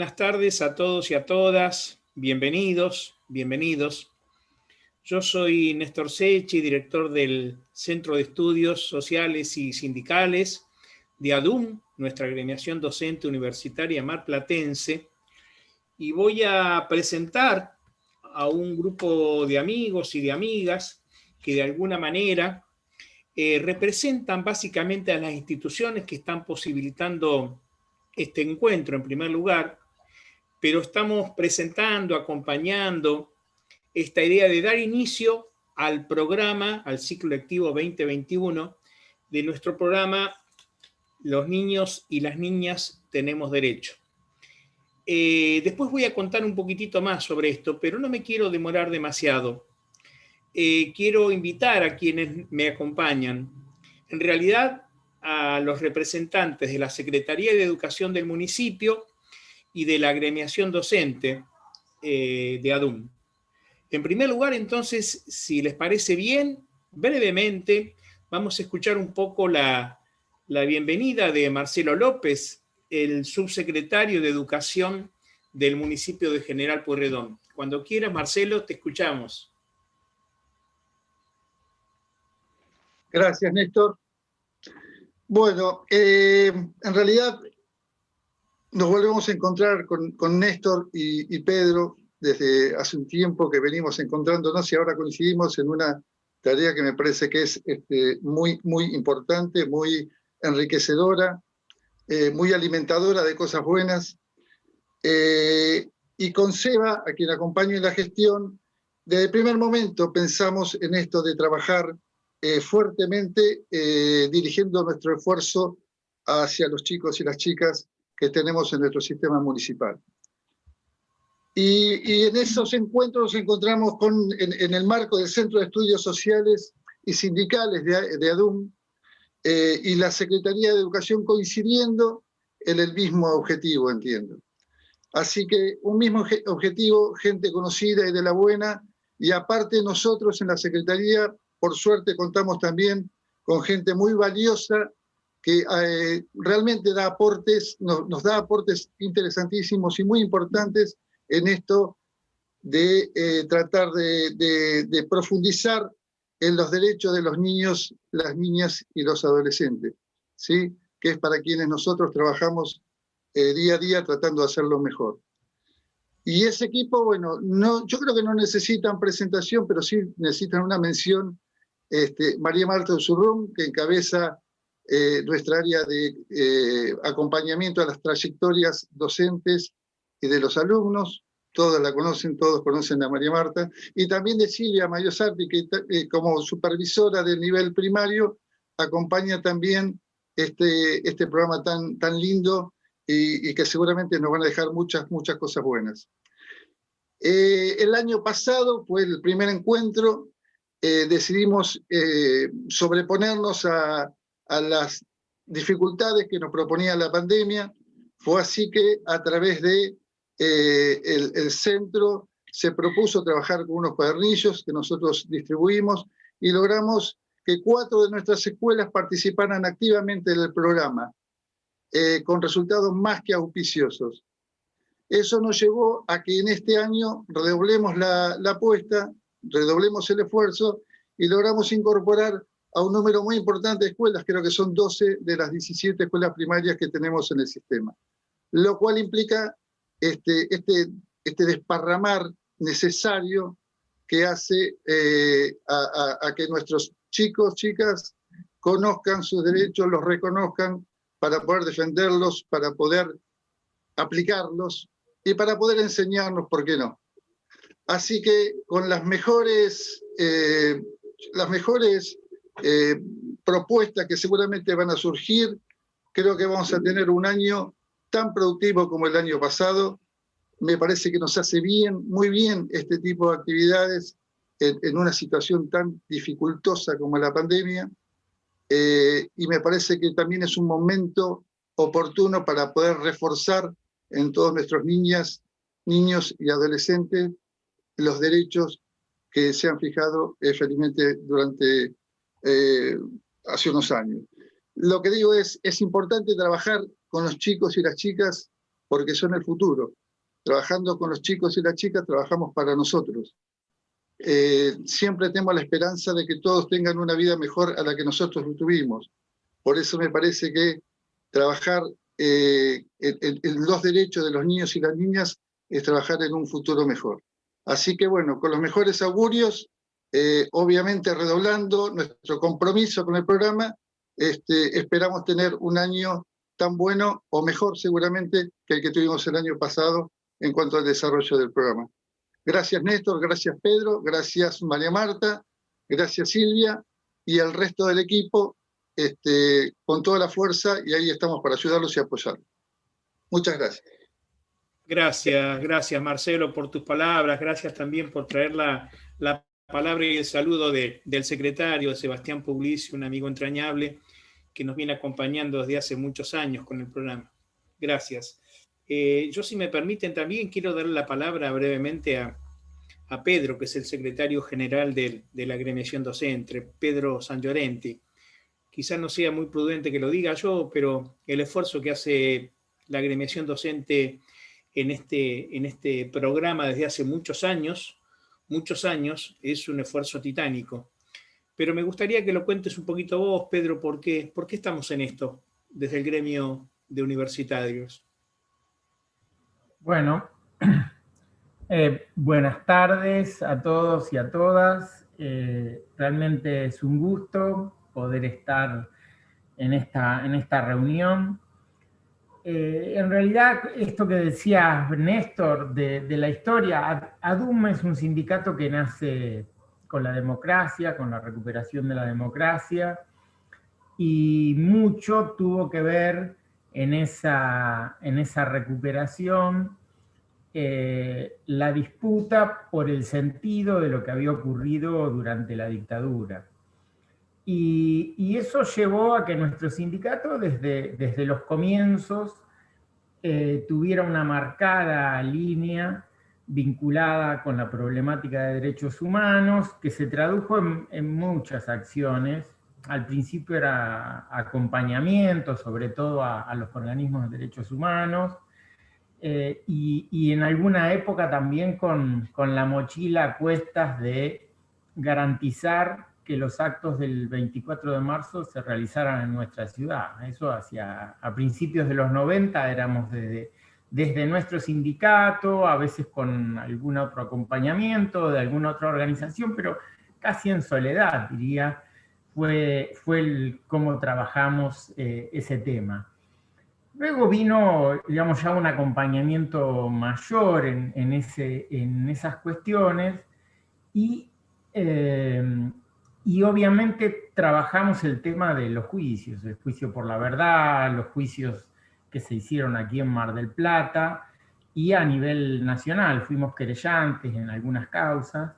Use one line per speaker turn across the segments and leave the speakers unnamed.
Buenas tardes a todos y a todas, bienvenidos, bienvenidos. Yo soy Néstor Secchi, director del Centro de Estudios Sociales y Sindicales de ADUM, nuestra agremiación docente universitaria marplatense, y voy a presentar a un grupo de amigos y de amigas que de alguna manera representan básicamente a las instituciones que están posibilitando este encuentro en primer lugar, pero estamos presentando, acompañando esta idea de dar inicio al programa, al ciclo lectivo 2021 de nuestro programa Los niños y las niñas tenemos derecho. Después voy a contar un poquitito más sobre esto, pero no me quiero demorar demasiado. Quiero invitar a quienes me acompañan, en realidad a los representantes de la Secretaría de Educación del municipio y de la agremiación docente de ADUM. En primer lugar, entonces, si les parece bien, brevemente vamos a escuchar un poco la bienvenida de Marcelo López, el subsecretario de Educación del municipio de General Pueyrredón. Cuando quieras, Marcelo, te escuchamos.
Gracias, Néstor. Bueno, en realidad nos volvemos a encontrar con Néstor y Pedro desde hace un tiempo que venimos encontrándonos y ahora coincidimos en una tarea que me parece que es muy importante, muy enriquecedora, muy alimentadora de cosas buenas. Y con Seba, a quien acompaño en la gestión, desde el primer momento pensamos en esto de trabajar fuertemente dirigiendo nuestro esfuerzo hacia los chicos y las chicas que tenemos en nuestro sistema municipal. Y en esos encuentros nos encontramos en el marco del Centro de Estudios Sociales y Sindicales de ADUM y la Secretaría de Educación coincidiendo en el mismo objetivo, entiendo. Así que un mismo objetivo, gente conocida y de la buena, y aparte nosotros en la Secretaría, por suerte, contamos también con gente muy valiosa que realmente da aportes, nos da aportes interesantísimos y muy importantes en esto de tratar de profundizar en los derechos de los niños, las niñas y los adolescentes, ¿sí? Que es para quienes nosotros trabajamos día a día tratando de hacerlo mejor. Y ese equipo, bueno, yo creo que no necesitan presentación, pero sí necesitan una mención. María Marta Usurrún, que encabeza nuestra área de acompañamiento a las trayectorias docentes y de los alumnos. Todos la conocen, todos conocen a María Marta. Y también de Silvia Mayosardi, que como supervisora del nivel primario, acompaña también este programa tan lindo y que seguramente nos van a dejar muchas cosas buenas. El año pasado fue el primer encuentro, decidimos sobreponernos a las dificultades que nos proponía la pandemia. Fue así que a través de el centro se propuso trabajar con unos cuadernillos que nosotros distribuimos y logramos que 4 de nuestras escuelas participaran activamente en el programa, con resultados más que auspiciosos. Eso nos llevó a que en este año redoblemos la apuesta, redoblemos el esfuerzo y logramos incorporar a un número muy importante de escuelas, creo que son 12 de las 17 escuelas primarias que tenemos en el sistema, lo cual implica este desparramar necesario que hace a que nuestros chicos, chicas, conozcan sus derechos, los reconozcan para poder defenderlos, para poder aplicarlos y para poder enseñarnos, ¿por qué no? Así que con las mejores propuestas que seguramente van a surgir, creo que vamos a tener un año tan productivo como el año pasado. Me parece que nos hace bien, muy bien este tipo de actividades en una situación tan dificultosa como la pandemia, y me parece que también es un momento oportuno para poder reforzar en todos nuestros niños y adolescentes los derechos que se han fijado felizmente durante hace unos años. Lo que digo es importante trabajar con los chicos y las chicas porque son el futuro. Trabajando con los chicos y las chicas, trabajamos para nosotros. Siempre tenemos la esperanza de que todos tengan una vida mejor a la que nosotros tuvimos. Por eso me parece que trabajar en los derechos de los niños y las niñas es trabajar en un futuro mejor. Así que bueno, con los mejores augurios, obviamente redoblando nuestro compromiso con el programa, esperamos tener un año tan bueno o mejor seguramente que el que tuvimos el año pasado en cuanto al desarrollo del programa. Gracias Néstor, gracias Pedro, gracias María Marta, gracias Silvia y al resto del equipo, con toda la fuerza, y ahí estamos para ayudarlos y apoyarlos. Muchas gracias.
Gracias Marcelo por tus palabras, gracias también por traer la palabra y el saludo del secretario Sebastián Pugliese, un amigo entrañable que nos viene acompañando desde hace muchos años con el programa. Gracias. Yo, si me permiten, también quiero darle la palabra brevemente a Pedro, que es el secretario general de la agremiación docente, Pedro Sangiorenti. Quizás no sea muy prudente que lo diga yo, pero el esfuerzo que hace la agremiación docente en este programa desde hace muchos años, es un esfuerzo titánico. Pero me gustaría que lo cuentes un poquito vos, Pedro, ¿por qué estamos en esto desde el gremio de universitarios?
Bueno, buenas tardes a todos y a todas. Realmente es un gusto poder estar en esta reunión. En realidad, esto que decía Néstor de la historia, ADUM es un sindicato que nace con la democracia, con la recuperación de la democracia, y mucho tuvo que ver en esa recuperación la disputa por el sentido de lo que había ocurrido durante la dictadura. Y eso llevó a que nuestro sindicato desde los comienzos tuviera una marcada línea vinculada con la problemática de derechos humanos, que se tradujo en muchas acciones. Al principio era acompañamiento, sobre todo a los organismos de derechos humanos, y en alguna época también con la mochila a cuestas de garantizar que los actos del 24 de marzo se realizaran en nuestra ciudad. Eso a principios de los 90 éramos desde nuestro sindicato, a veces con algún otro acompañamiento de alguna otra organización, pero casi en soledad, diría, fue cómo trabajamos ese tema. Luego vino, digamos, ya un acompañamiento mayor en esas cuestiones y obviamente trabajamos el tema de los juicios, el juicio por la verdad, los juicios que se hicieron aquí en Mar del Plata y a nivel nacional. Fuimos querellantes en algunas causas.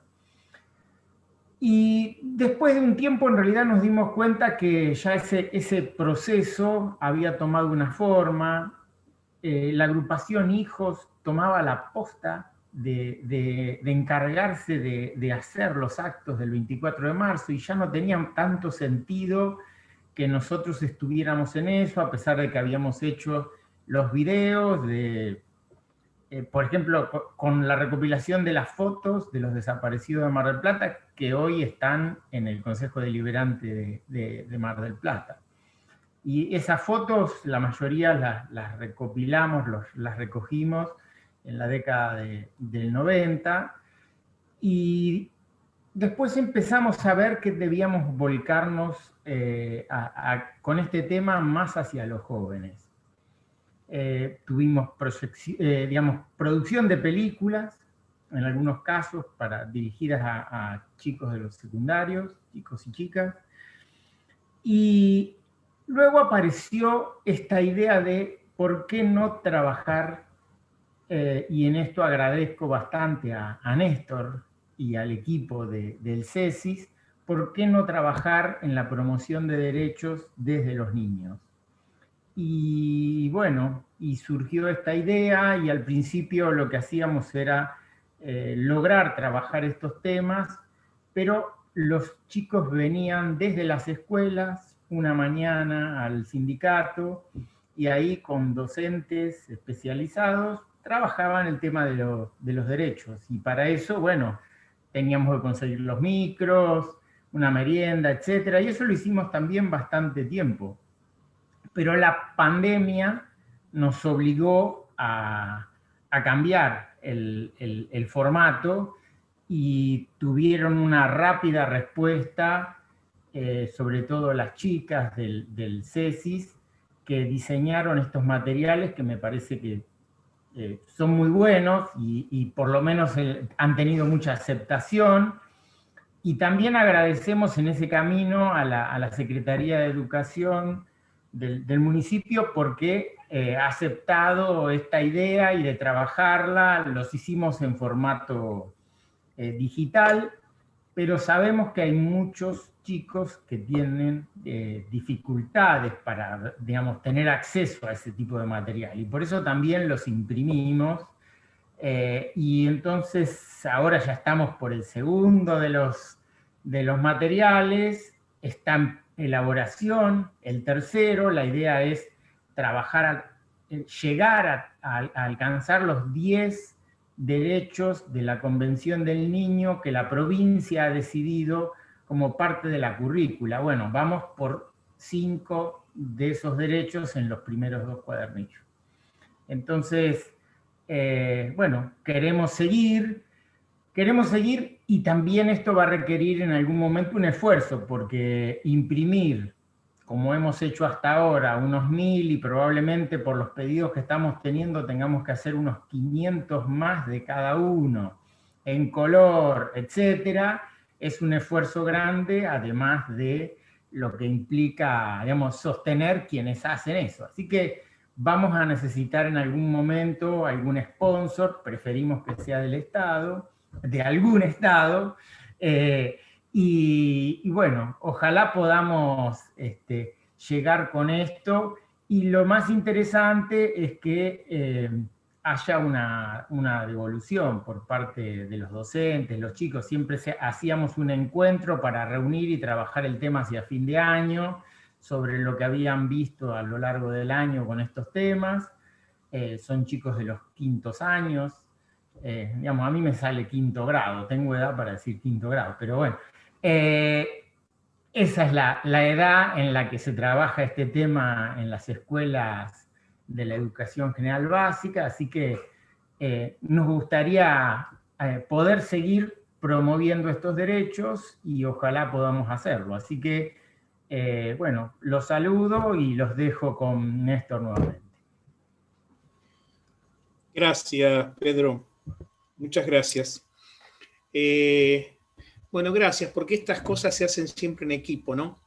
Y después de un tiempo en realidad nos dimos cuenta que ya ese proceso había tomado una forma, la agrupación Hijos tomaba la posta de encargarse de hacer los actos del 24 de marzo y ya no tenían tanto sentido que nosotros estuviéramos en eso, a pesar de que habíamos hecho los videos por ejemplo, con la recopilación de las fotos de los desaparecidos de Mar del Plata, que hoy están en el Consejo Deliberante de Mar del Plata. Y esas fotos, la mayoría las recopilamos, las recogimos en la década del 90, y después empezamos a ver que debíamos volcarnos con este tema más hacia los jóvenes. Tuvimos producción de películas, en algunos casos dirigidas a chicos de los secundarios, chicos y chicas, y luego apareció esta idea de por qué no trabajar, y en esto agradezco bastante a Néstor y al equipo del CESIS, por qué no trabajar en la promoción de derechos desde los niños. Y bueno, y surgió esta idea, y al principio lo que hacíamos era lograr trabajar estos temas, pero los chicos venían desde las escuelas una mañana al sindicato y ahí con docentes especializados trabajaban el tema de los derechos. Y para eso, bueno, teníamos que conseguir los micros, una merienda, etcétera, y eso lo hicimos también bastante tiempo. Pero la pandemia nos obligó a cambiar el formato y tuvieron una rápida respuesta, sobre todo las chicas del CESIS, que diseñaron estos materiales que me parece que son muy buenos y por lo menos han tenido mucha aceptación. Y también agradecemos en ese camino a la Secretaría de Educación del municipio porque ha aceptado esta idea y de trabajarla. Los hicimos en formato digital, pero sabemos que hay muchos chicos que tienen dificultades para, digamos, tener acceso a ese tipo de material. Y por eso también los imprimimos. Y entonces ahora ya estamos por el segundo de los materiales, está en elaboración el tercero. La idea es trabajar, llegar a alcanzar los 10 derechos de la Convención del Niño que la provincia ha decidido como parte de la currícula. Bueno, vamos por 5 de esos derechos en los primeros 2 cuadernillos. Entonces, bueno, queremos seguir y también esto va a requerir en algún momento un esfuerzo, porque imprimir, como hemos hecho hasta ahora, unos 1000 y probablemente por los pedidos que estamos teniendo tengamos que hacer unos 500 más de cada uno, en color, etcétera, es un esfuerzo grande, además de lo que implica, digamos, sostener quienes hacen eso. Así que vamos a necesitar en algún momento algún sponsor, preferimos que sea del Estado, de algún Estado, y bueno, ojalá podamos llegar con esto. Y lo más interesante es que haya una devolución por parte de los docentes, los chicos. Siempre hacíamos un encuentro para reunir y trabajar el tema hacia fin de año, sobre lo que habían visto a lo largo del año con estos temas. Son chicos de los quintos años. Digamos, a mí me sale quinto grado, tengo edad para decir quinto grado, pero bueno. Esa es la edad en la que se trabaja este tema en las escuelas de la educación general básica, así que nos gustaría poder seguir promoviendo estos derechos y ojalá podamos hacerlo. Así que, bueno, los saludo y los dejo con Néstor nuevamente.
Gracias, Pedro. Muchas gracias. Bueno, gracias, porque estas cosas se hacen siempre en equipo, ¿no?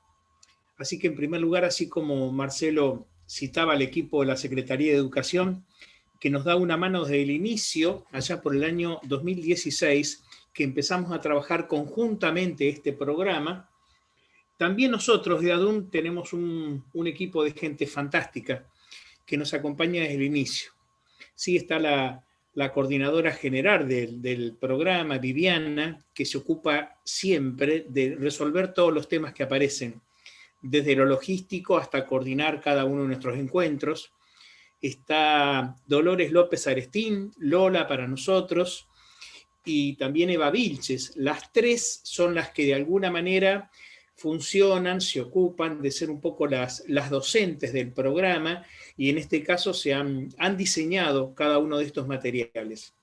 Así que en primer lugar, así como Marcelo citaba al equipo de la Secretaría de Educación, que nos da una mano desde el inicio, allá por el año 2016, que empezamos a trabajar conjuntamente este programa, también nosotros de ADUM tenemos un equipo de gente fantástica que nos acompaña desde el inicio. Sí, está la coordinadora general del programa, Viviana, que se ocupa siempre de resolver todos los temas que aparecen, desde lo logístico hasta coordinar cada uno de nuestros encuentros. Está Dolores López Arestín, Lola para nosotros, y también Eva Vilches. Las tres son las que de alguna manera funcionan, se ocupan de ser un poco las docentes del programa, y en este caso han diseñado cada uno de estos materiales.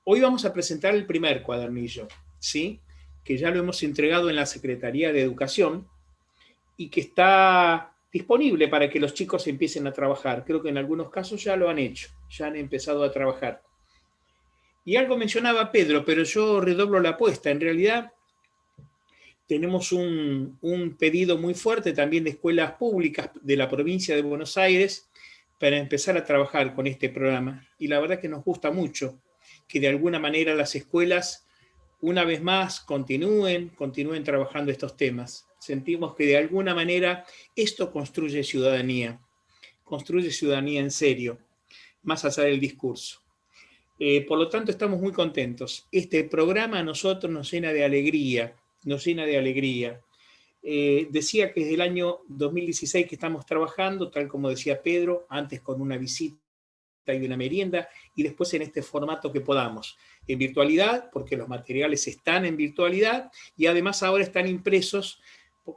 Hoy vamos a presentar el primer cuadernillo, ¿sí? Que ya lo hemos entregado en la Secretaría de Educación y que está disponible para que los chicos empiecen a trabajar. Creo que en algunos casos ya lo han hecho, ya han empezado a trabajar. Y algo mencionaba Pedro, pero yo redoblo la apuesta. En realidad tenemos un pedido muy fuerte también de escuelas públicas de la provincia de Buenos Aires para empezar a trabajar con este programa. Y la verdad que nos gusta mucho que de alguna manera las escuelas, una vez más, continúen trabajando estos temas. Sentimos que de alguna manera esto construye ciudadanía en serio, más allá del discurso. Por lo tanto, estamos muy contentos. Este programa a nosotros nos llena de alegría. Decía que desde el año 2016 que estamos trabajando, tal como decía Pedro, antes con una visita y una merienda, y después en este formato que podamos, en virtualidad, porque los materiales están en virtualidad, y además ahora están impresos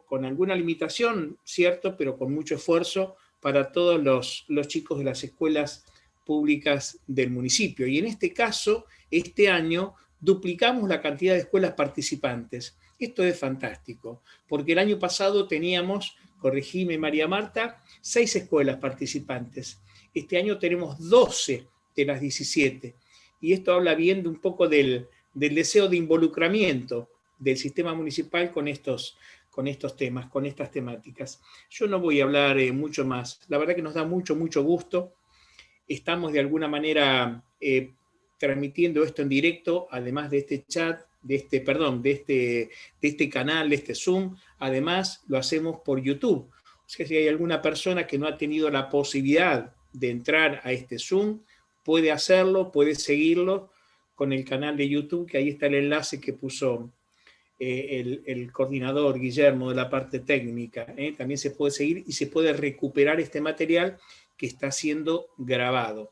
con alguna limitación, cierto, pero con mucho esfuerzo para todos los chicos de las escuelas públicas del municipio. Y en este caso, este año, duplicamos la cantidad de escuelas participantes. Esto es fantástico, porque el año pasado teníamos, corregime María Marta, 6 escuelas participantes. Este año tenemos 12 de las 17. Y esto habla bien de un poco del deseo de involucramiento del sistema municipal con estos temas, con estas temáticas. Yo no voy a hablar mucho más. La verdad que nos da mucho gusto. Estamos de alguna manera transmitiendo esto en directo, además de este chat, de este canal, de este Zoom. Además, lo hacemos por YouTube. O sea, si hay alguna persona que no ha tenido la posibilidad de entrar a este Zoom, puede hacerlo, puede seguirlo con el canal de YouTube, que ahí está el enlace que puso el coordinador Guillermo de la parte técnica. También se puede seguir y se puede recuperar este material que está siendo grabado.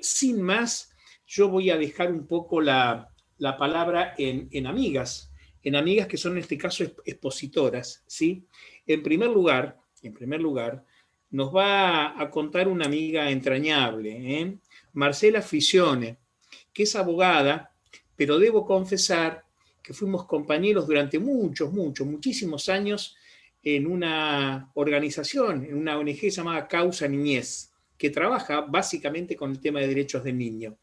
Sin más, yo voy a dejar un poco la palabra en amigas que son en este caso expositoras, ¿sí? En primer lugar, nos va a contar una amiga entrañable, Marcela Frisione, que es abogada, pero debo confesar que fuimos compañeros durante muchísimos años en una organización, en una ONG llamada Causa Niñez, que trabaja básicamente con el tema de derechos del niño.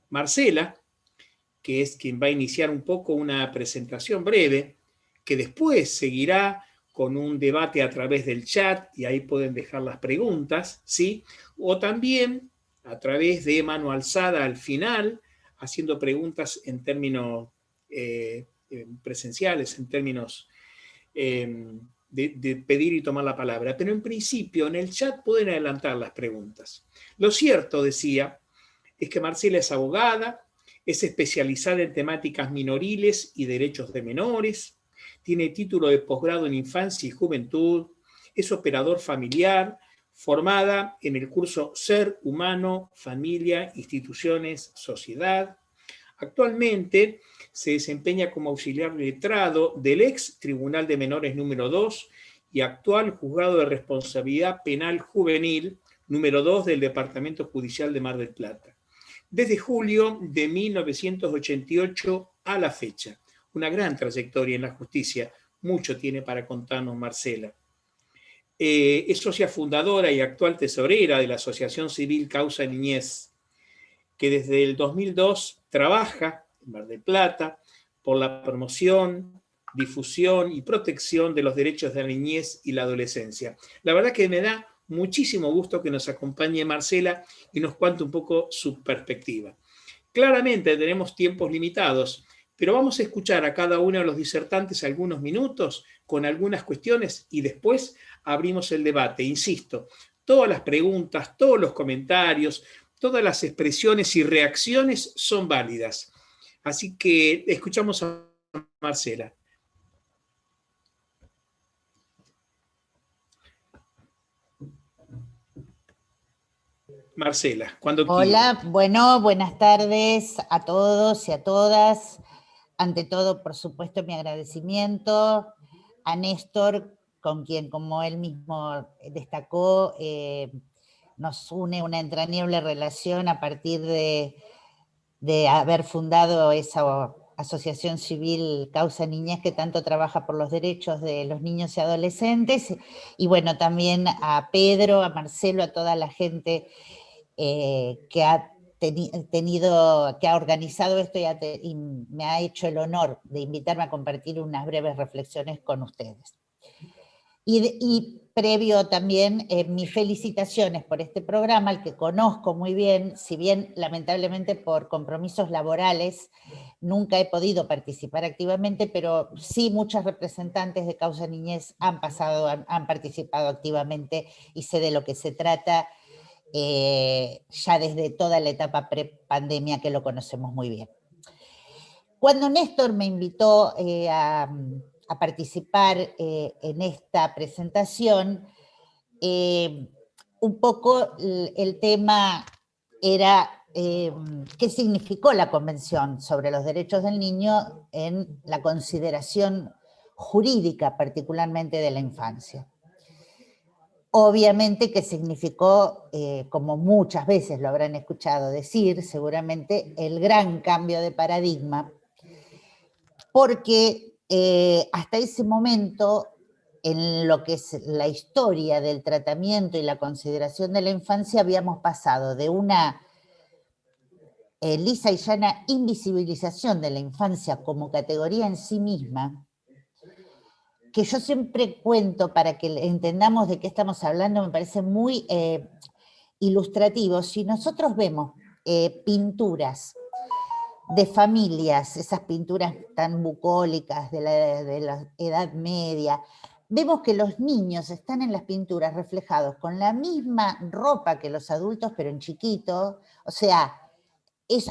Marcela, que es quien va a iniciar un poco una presentación breve, que después seguirá con un debate a través del chat, y ahí pueden dejar las preguntas, ¿sí? O también a través de mano alzada al final, haciendo preguntas en términos presenciales, en términos de pedir y tomar la palabra. Pero en principio, en el chat pueden adelantar las preguntas. Lo cierto, decía, es que Marcela es abogada, es especializada en temáticas minoriles y derechos de menores, tiene título de posgrado en infancia y juventud, es operador familiar, formada en el curso Ser Humano, Familia, Instituciones, Sociedad. Actualmente se desempeña como auxiliar letrado del ex Tribunal de Menores número 2 y actual Juzgado de Responsabilidad Penal Juvenil número 2 del Departamento Judicial de Mar del Plata. Desde julio de 1988 a la fecha. Una gran trayectoria en la justicia. Mucho tiene para contarnos Marcela. Es socia fundadora y actual tesorera de la Asociación Civil Causa Niñez, que desde el 2002 trabaja en Mar del Plata por la promoción, difusión y protección de los derechos de la niñez y la adolescencia. La verdad que me da muchísimo gusto que nos acompañe Marcela y nos cuente un poco su perspectiva. Claramente tenemos tiempos limitados, pero vamos a escuchar a cada uno de los disertantes algunos minutos con algunas cuestiones y después abrimos el debate. Insisto, todas las preguntas, todos los comentarios, todas las expresiones y reacciones son válidas. Así que escuchamos a Marcela. Marcela, cuando
Hola,
quiera.
bueno, buenas tardes a todos y a todas. Ante todo, por supuesto, mi agradecimiento a Néstor, con quien, como él mismo destacó, nos une una entrañable relación a partir de haber fundado esa asociación civil Causa Niñez que tanto trabaja por los derechos de los niños y adolescentes, y bueno, también a Pedro, a Marcelo, a toda la gente que ha que ha organizado esto y me ha hecho el honor de invitarme a compartir unas breves reflexiones con ustedes. Y previo también mis felicitaciones por este programa, al que conozco muy bien, si bien lamentablemente por compromisos laborales nunca he podido participar activamente, pero sí muchas representantes de Causa Niñez han participado activamente y sé de lo que se trata ya desde toda la etapa pre-pandemia que lo conocemos muy bien. Cuando Néstor me invitó a a participar en esta presentación. Un poco el tema era qué significó la Convención sobre los Derechos del Niño en la consideración jurídica, particularmente de la infancia. Obviamente que significó, como muchas veces lo habrán escuchado decir, seguramente el gran cambio de paradigma, porque hasta ese momento, en lo que es la historia del tratamiento y la consideración de la infancia, habíamos pasado de una lisa y llana invisibilización de la infancia como categoría en sí misma, que yo siempre cuento para que entendamos de qué estamos hablando, me parece muy ilustrativo. Si nosotros vemos pinturas de familias, esas pinturas tan bucólicas de la Edad Media, vemos que los niños están en las pinturas reflejados con la misma ropa que los adultos, pero en chiquito. O sea,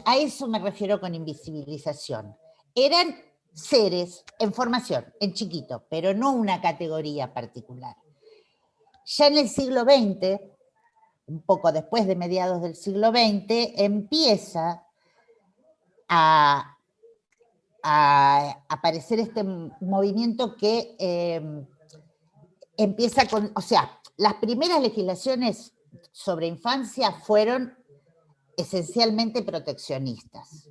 a eso me refiero con invisibilización. Eran seres en formación, en chiquito, pero no una categoría particular. Ya en el siglo XX, un poco después de mediados del siglo XX, empieza a aparecer este movimiento que empieza con, o sea, las primeras legislaciones sobre infancia fueron esencialmente proteccionistas.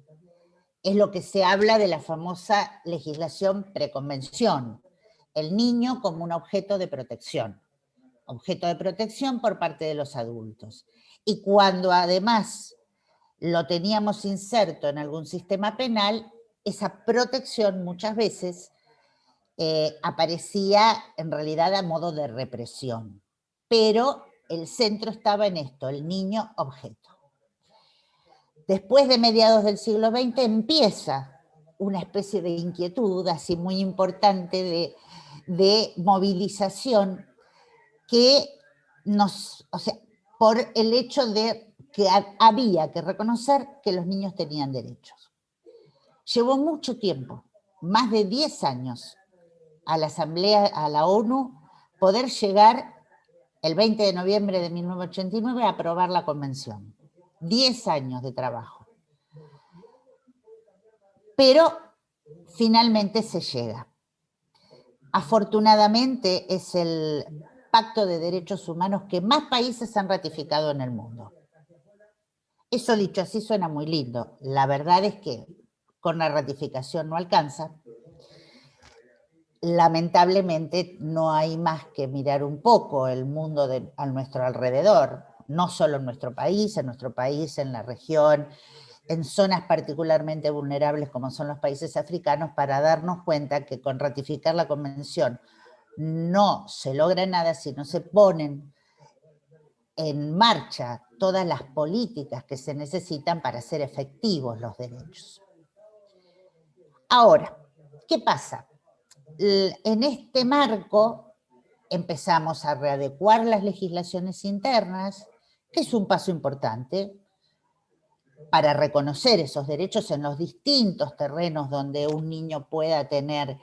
Es lo que se habla de la famosa legislación preconvención, el niño como un objeto de protección por parte de los adultos. Y cuando además lo teníamos inserto en algún sistema penal, esa protección muchas veces aparecía en realidad a modo de represión. Pero el centro estaba en esto, el niño objeto. Después de mediados del siglo XX empieza una especie de inquietud así muy importante de movilización que o sea, por el hecho de que había que reconocer que los niños tenían derechos. Llevó mucho tiempo, más de 10 años, a la Asamblea, a la ONU, poder llegar el 20 de noviembre de 1989 a aprobar la Convención. 10 años de trabajo. Pero finalmente se llega. Afortunadamente es el Pacto de Derechos Humanos que más países han ratificado en el mundo. Eso dicho así suena muy lindo. La verdad es que con la ratificación no alcanza. Lamentablemente no hay más que mirar un poco el mundo a nuestro alrededor, no solo en nuestro país, en la región, en zonas particularmente vulnerables como son los países africanos, para darnos cuenta que con ratificar la Convención no se logra nada si no se ponen en marcha todas las políticas que se necesitan para hacer efectivos los derechos. Ahora, ¿qué pasa? En este marco empezamos a readecuar las legislaciones internas, que es un paso importante para reconocer esos derechos en los distintos terrenos donde un niño pueda tener,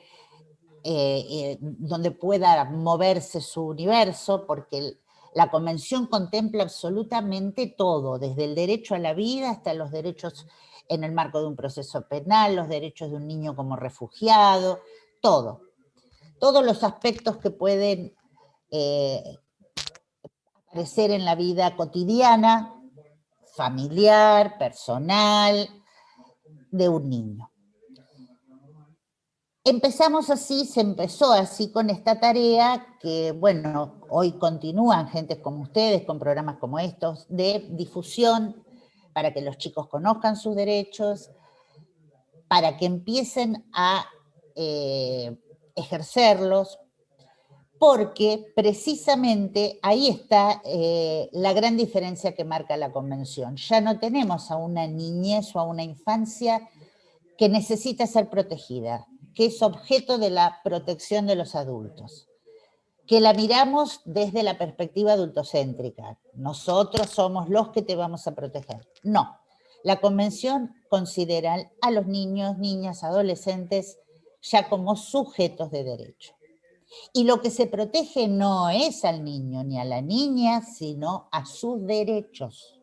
donde pueda moverse su universo, porque la Convención contempla absolutamente todo, desde el derecho a la vida hasta los derechos en el marco de un proceso penal, los derechos de un niño como refugiado, todo. Todos los aspectos que pueden aparecer en la vida cotidiana, familiar, personal, de un niño. Empezamos así, se empezó así con esta tarea que, bueno, hoy continúan gentes como ustedes con programas como estos de difusión para que los chicos conozcan sus derechos, para que empiecen a ejercerlos, porque precisamente ahí está la gran diferencia que marca la Convención. Ya no tenemos a una niñez o a una infancia que necesita ser protegida, que es objeto de la protección de los adultos, que la miramos desde la perspectiva adultocéntrica. Nosotros somos los que te vamos a proteger. No, la Convención considera a los niños, niñas, adolescentes ya como sujetos de derecho. Y lo que se protege no es al niño ni a la niña, sino a sus derechos.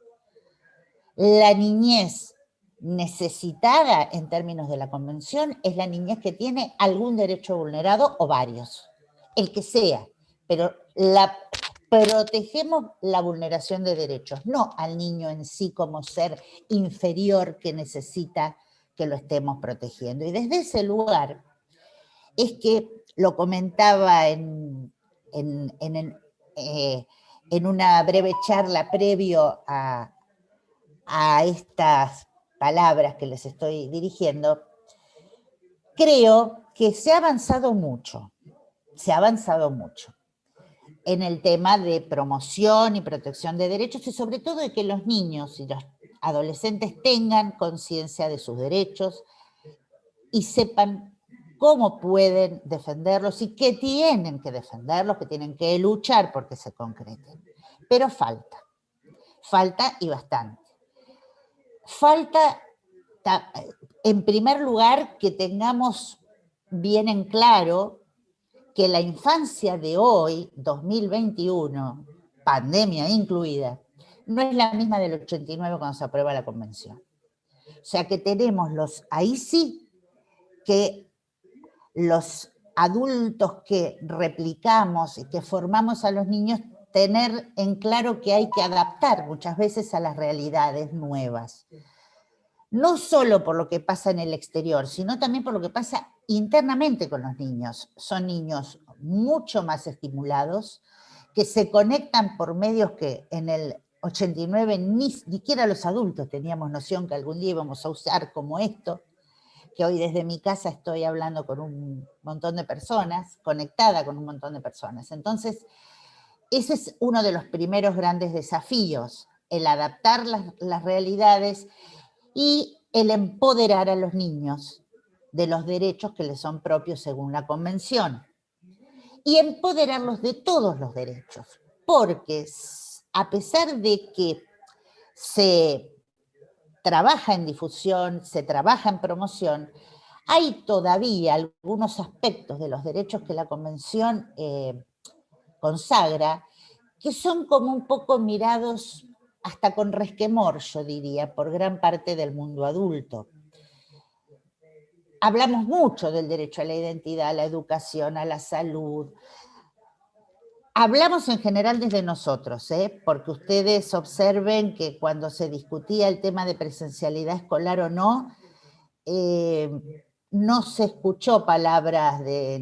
La niñez necesitada en términos de la Convención es la niñez que tiene algún derecho vulnerado o varios, el que sea, pero protegemos la vulneración de derechos, no al niño en sí como ser inferior que necesita que lo estemos protegiendo. Y desde ese lugar es que lo comentaba en una breve charla previo a estas palabras que les estoy dirigiendo, creo que se ha avanzado mucho en el tema de promoción y protección de derechos y sobre todo de que los niños y los adolescentes tengan conciencia de sus derechos y sepan cómo pueden defenderlos y que tienen que defenderlos, que tienen que luchar porque se concreten. Pero falta y bastante. Falta, en primer lugar, que tengamos bien en claro que la infancia de hoy, 2021, pandemia incluida, no es la misma del 89 cuando se aprueba la Convención. O sea que tenemos ahí sí que los adultos que replicamos y que formamos a los niños, tener en claro que hay que adaptar muchas veces a las realidades nuevas. No solo por lo que pasa en el exterior, sino también por lo que pasa internamente con los niños. Son niños mucho más estimulados, que se conectan por medios que en el 89 ni siquiera los adultos teníamos noción que algún día íbamos a usar como esto, que hoy desde mi casa estoy hablando con un montón de personas, conectada con un montón de personas. Entonces, ese es uno de los primeros grandes desafíos, el adaptar las realidades y el empoderar a los niños de los derechos que les son propios según la Convención. Y empoderarlos de todos los derechos, porque a pesar de que se trabaja en difusión, se trabaja en promoción, hay todavía algunos aspectos de los derechos que la Convención consagra que son como un poco mirados hasta con resquemor, yo diría, por gran parte del mundo adulto. Hablamos mucho del derecho a la identidad, a la educación, a la salud. Hablamos en general desde nosotros, porque ustedes observen que cuando se discutía el tema de presencialidad escolar o no, no se escuchó palabras de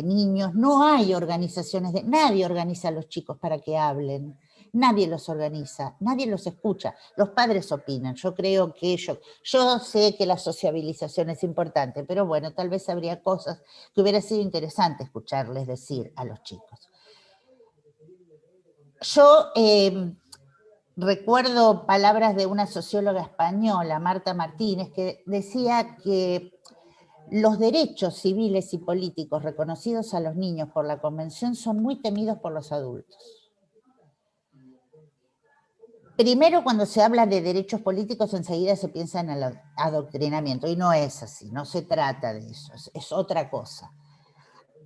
niños, no hay organizaciones, nadie organiza a los chicos para que hablen, nadie los organiza, nadie los escucha, los padres opinan, yo creo que yo sé que la sociabilización es importante, pero bueno, tal vez habría cosas que hubiera sido interesante escucharles decir a los chicos. Yo recuerdo palabras de una socióloga española, Marta Martínez, que decía que los derechos civiles y políticos reconocidos a los niños por la Convención son muy temidos por los adultos. Primero, cuando se habla de derechos políticos, enseguida se piensa en el adoctrinamiento, y no es así, no se trata de eso, es otra cosa.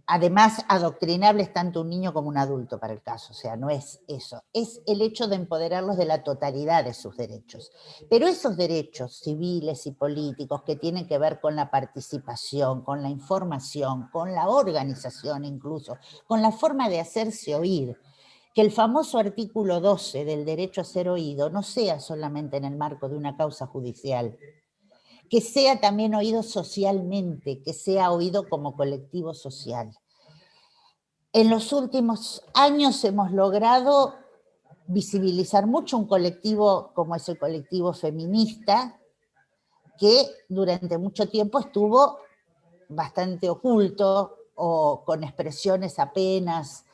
Además, adoctrinable es tanto un niño como un adulto para el caso, o sea, no es eso, es el hecho de empoderarlos de la totalidad de sus derechos. Pero esos derechos civiles y políticos que tienen que ver con la participación, con la información, con la organización incluso, con la forma de hacerse oír, que el famoso artículo 12 del derecho a ser oído no sea solamente en el marco de una causa judicial, que sea también oído socialmente, que sea oído como colectivo social. En los últimos años hemos logrado visibilizar mucho un colectivo como es el colectivo feminista, que durante mucho tiempo estuvo bastante oculto o con expresiones apenas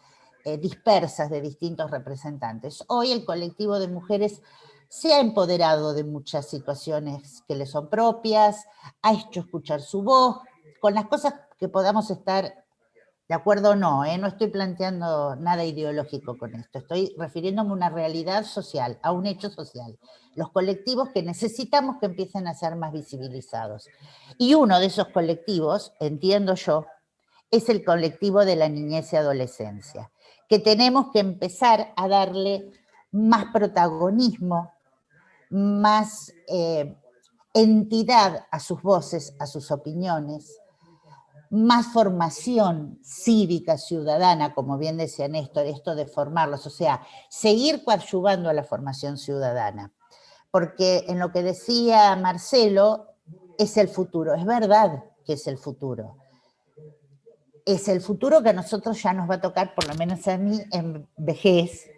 dispersas de distintos representantes. Hoy el colectivo de mujeres se ha empoderado de muchas situaciones que le son propias, ha hecho escuchar su voz, con las cosas que podamos estar ¿De acuerdo? No, no estoy planteando nada ideológico con esto, estoy refiriéndome a una realidad social, a un hecho social. Los colectivos que necesitamos que empiecen a ser más visibilizados. Y uno de esos colectivos, entiendo yo, es el colectivo de la niñez y adolescencia, que tenemos que empezar a darle más protagonismo, más entidad a sus voces, a sus opiniones, más formación cívica, ciudadana, como bien decía Néstor, esto de formarlos, o sea, seguir coadyuvando a la formación ciudadana. Porque en lo que decía Marcelo, es el futuro, es verdad que es el futuro. Es el futuro que a nosotros ya nos va a tocar, por lo menos a mí, en vejez,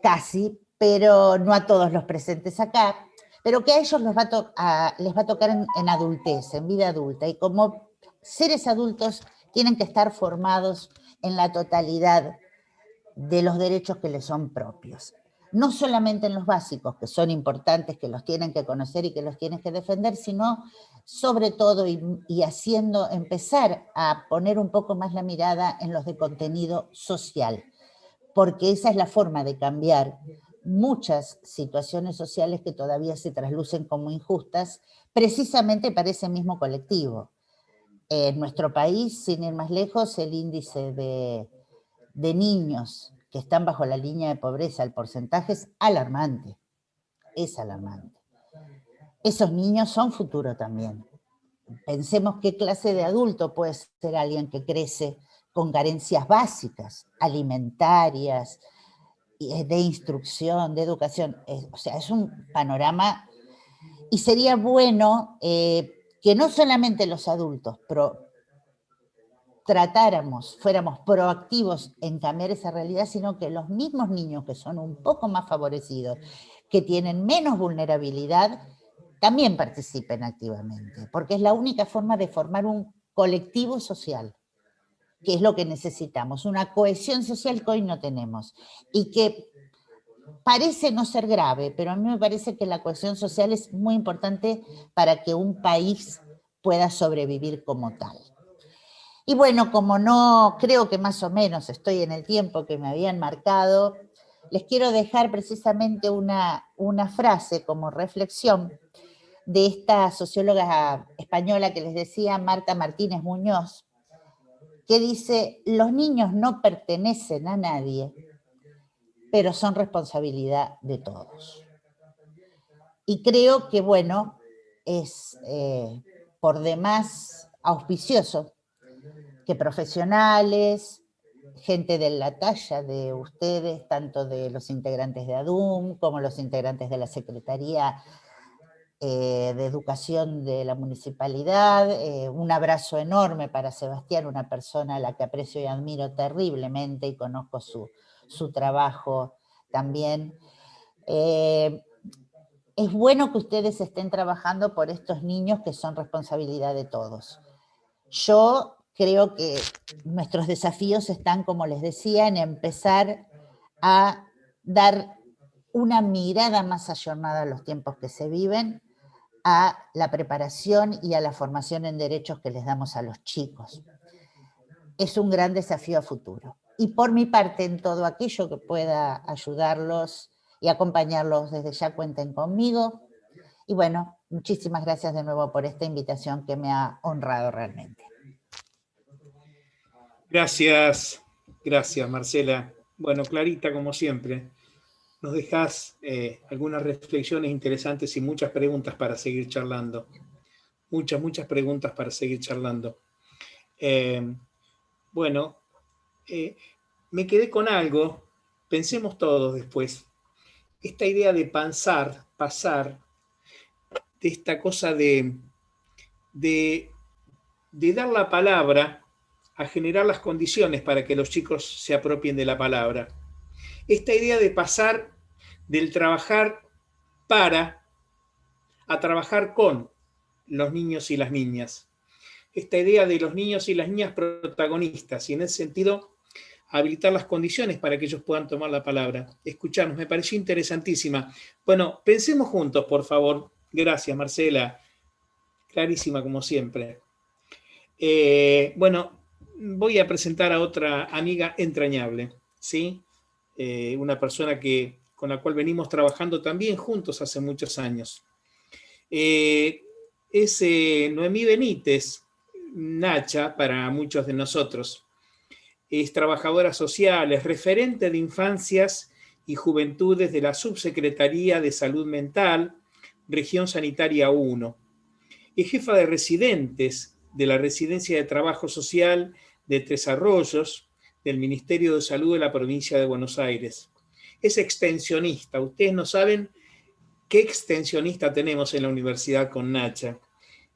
casi, pero no a todos los presentes acá, pero que a ellos les va a tocar en adultez, en vida adulta, y como seres adultos tienen que estar formados en la totalidad de los derechos que les son propios. No solamente en los básicos, que son importantes, que los tienen que conocer y que los tienen que defender, sino sobre todo y haciendo empezar a poner un poco más la mirada en los de contenido social, porque esa es la forma de cambiar muchas situaciones sociales que todavía se traslucen como injustas, precisamente para ese mismo colectivo. En nuestro país, sin ir más lejos, el índice de niños que están bajo la línea de pobreza, el porcentaje es alarmante, es alarmante. Esos niños son futuro también. Pensemos qué clase de adulto puede ser alguien que crece con carencias básicas, alimentarias, de instrucción, de educación. O sea, es un panorama, y sería bueno que no solamente los adultos fuéramos proactivos en cambiar esa realidad, sino que los mismos niños que son un poco más favorecidos, que tienen menos vulnerabilidad, también participen activamente, porque es la única forma de formar un colectivo social, que es lo que necesitamos, una cohesión social que hoy no tenemos, y que parece no ser grave, pero a mí me parece que la cohesión social es muy importante para que un país pueda sobrevivir como tal. Y bueno, como no creo que más o menos estoy en el tiempo que me habían marcado, les quiero dejar precisamente una frase como reflexión de esta socióloga española que les decía, Marta Martínez Muñoz, que dice: los niños no pertenecen a nadie, pero son responsabilidad de todos. Y creo que, bueno, es por demás auspicioso que profesionales, gente de la talla de ustedes, tanto de los integrantes de ADUM como los integrantes de la Secretaría de Educación de la Municipalidad, un abrazo enorme para Sebastián, una persona a la que aprecio y admiro terriblemente y conozco su trabajo también. Es bueno que ustedes estén trabajando por estos niños que son responsabilidad de todos. Yo creo que nuestros desafíos están, como les decía, en empezar a dar una mirada más ayornada a los tiempos que se viven, a la preparación y a la formación en derechos que les damos a los chicos. Es un gran desafío a futuro. Y por mi parte, en todo aquello que pueda ayudarlos y acompañarlos, desde ya cuenten conmigo. Y bueno, muchísimas gracias de nuevo por esta invitación que me ha honrado realmente.
Gracias, gracias Marcela. Bueno, Clarita, como siempre, nos dejas algunas reflexiones interesantes y muchas preguntas para seguir charlando. Muchas preguntas para seguir charlando. Bueno, me quedé con algo, pensemos todos después. Esta idea de pasar, de esta cosa de dar la palabra, a generar las condiciones para que los chicos se apropien de la palabra. Esta idea de pasar del trabajar a trabajar con los niños y las niñas. Esta idea de los niños y las niñas protagonistas, y en ese sentido habilitar las condiciones para que ellos puedan tomar la palabra. Escucharnos, me pareció interesantísima. Bueno, pensemos juntos, por favor. Gracias, Marcela. Clarísima como siempre. Bueno, voy a presentar a otra amiga entrañable, ¿sí? Una persona con la cual venimos trabajando también juntos hace muchos años. Es Noemí Benítez, Nacha, para muchos de nosotros. Es trabajadora social, es referente de infancias y juventudes de la Subsecretaría de Salud Mental, Región Sanitaria 1. Es jefa de residentes de la Residencia de Trabajo Social de Tres Arroyos, del Ministerio de Salud de la Provincia de Buenos Aires. Es extensionista. Ustedes no saben qué extensionista tenemos en la universidad con Nacha.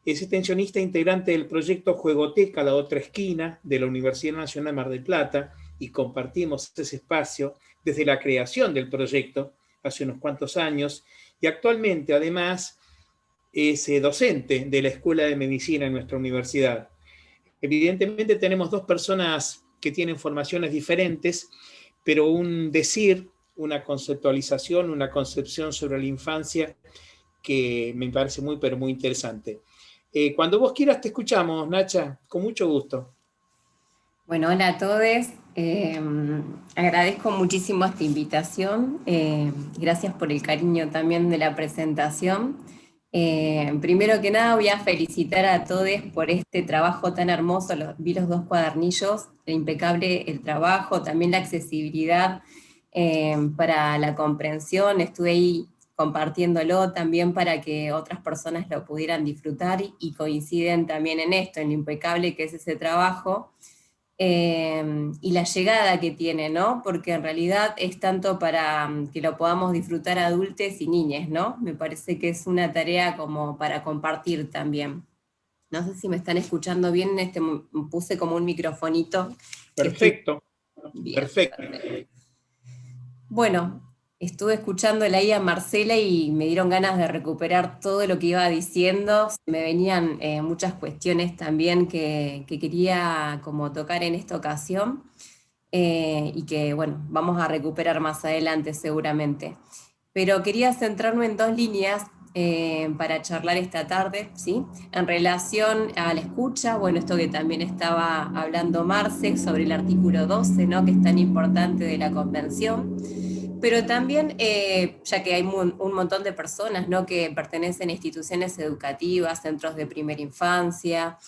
Es extensionista integrante del proyecto Juegoteca La Otra Esquina de la Universidad Nacional de Mar del Plata, y compartimos ese espacio desde la creación del proyecto hace unos cuantos años, y actualmente además es docente de la Escuela de Medicina en nuestra universidad. Evidentemente tenemos dos personas que tienen formaciones diferentes, pero un decir, una conceptualización, una concepción sobre la infancia que me parece muy, pero muy interesante. Cuando vos quieras te escuchamos, Nacha, con mucho gusto.
Bueno, hola a todos. Agradezco muchísimo esta invitación. Gracias por el cariño también de la presentación. Primero que nada voy a felicitar a todos por este trabajo tan hermoso. Vi los dos cuadernillos, impecable el trabajo, también la accesibilidad para la comprensión. Estuve ahí compartiéndolo también para que otras personas lo pudieran disfrutar, y coinciden también en esto, en lo impecable que es ese trabajo. Y la llegada que tiene, ¿no? Porque en realidad es tanto para que lo podamos disfrutar adultos y niñas, ¿no? Me parece que es una tarea como para compartir también. No sé si me están escuchando bien, puse como un microfonito.
Perfecto.
Bien,
perfecto.
Bueno, estuve escuchándola ahí a Marcela y me dieron ganas de recuperar todo lo que iba diciendo. Me venían muchas cuestiones también que quería como tocar en esta ocasión, y que, bueno, vamos a recuperar más adelante seguramente. Pero quería centrarme en dos líneas para charlar esta tarde, ¿sí? En relación a la escucha, bueno, esto que también estaba hablando Marce sobre el artículo 12, ¿no? Que es tan importante de la Convención. Pero también, ya que hay un montón de personas, ¿no? Que pertenecen a instituciones educativas, centros de primera infancia,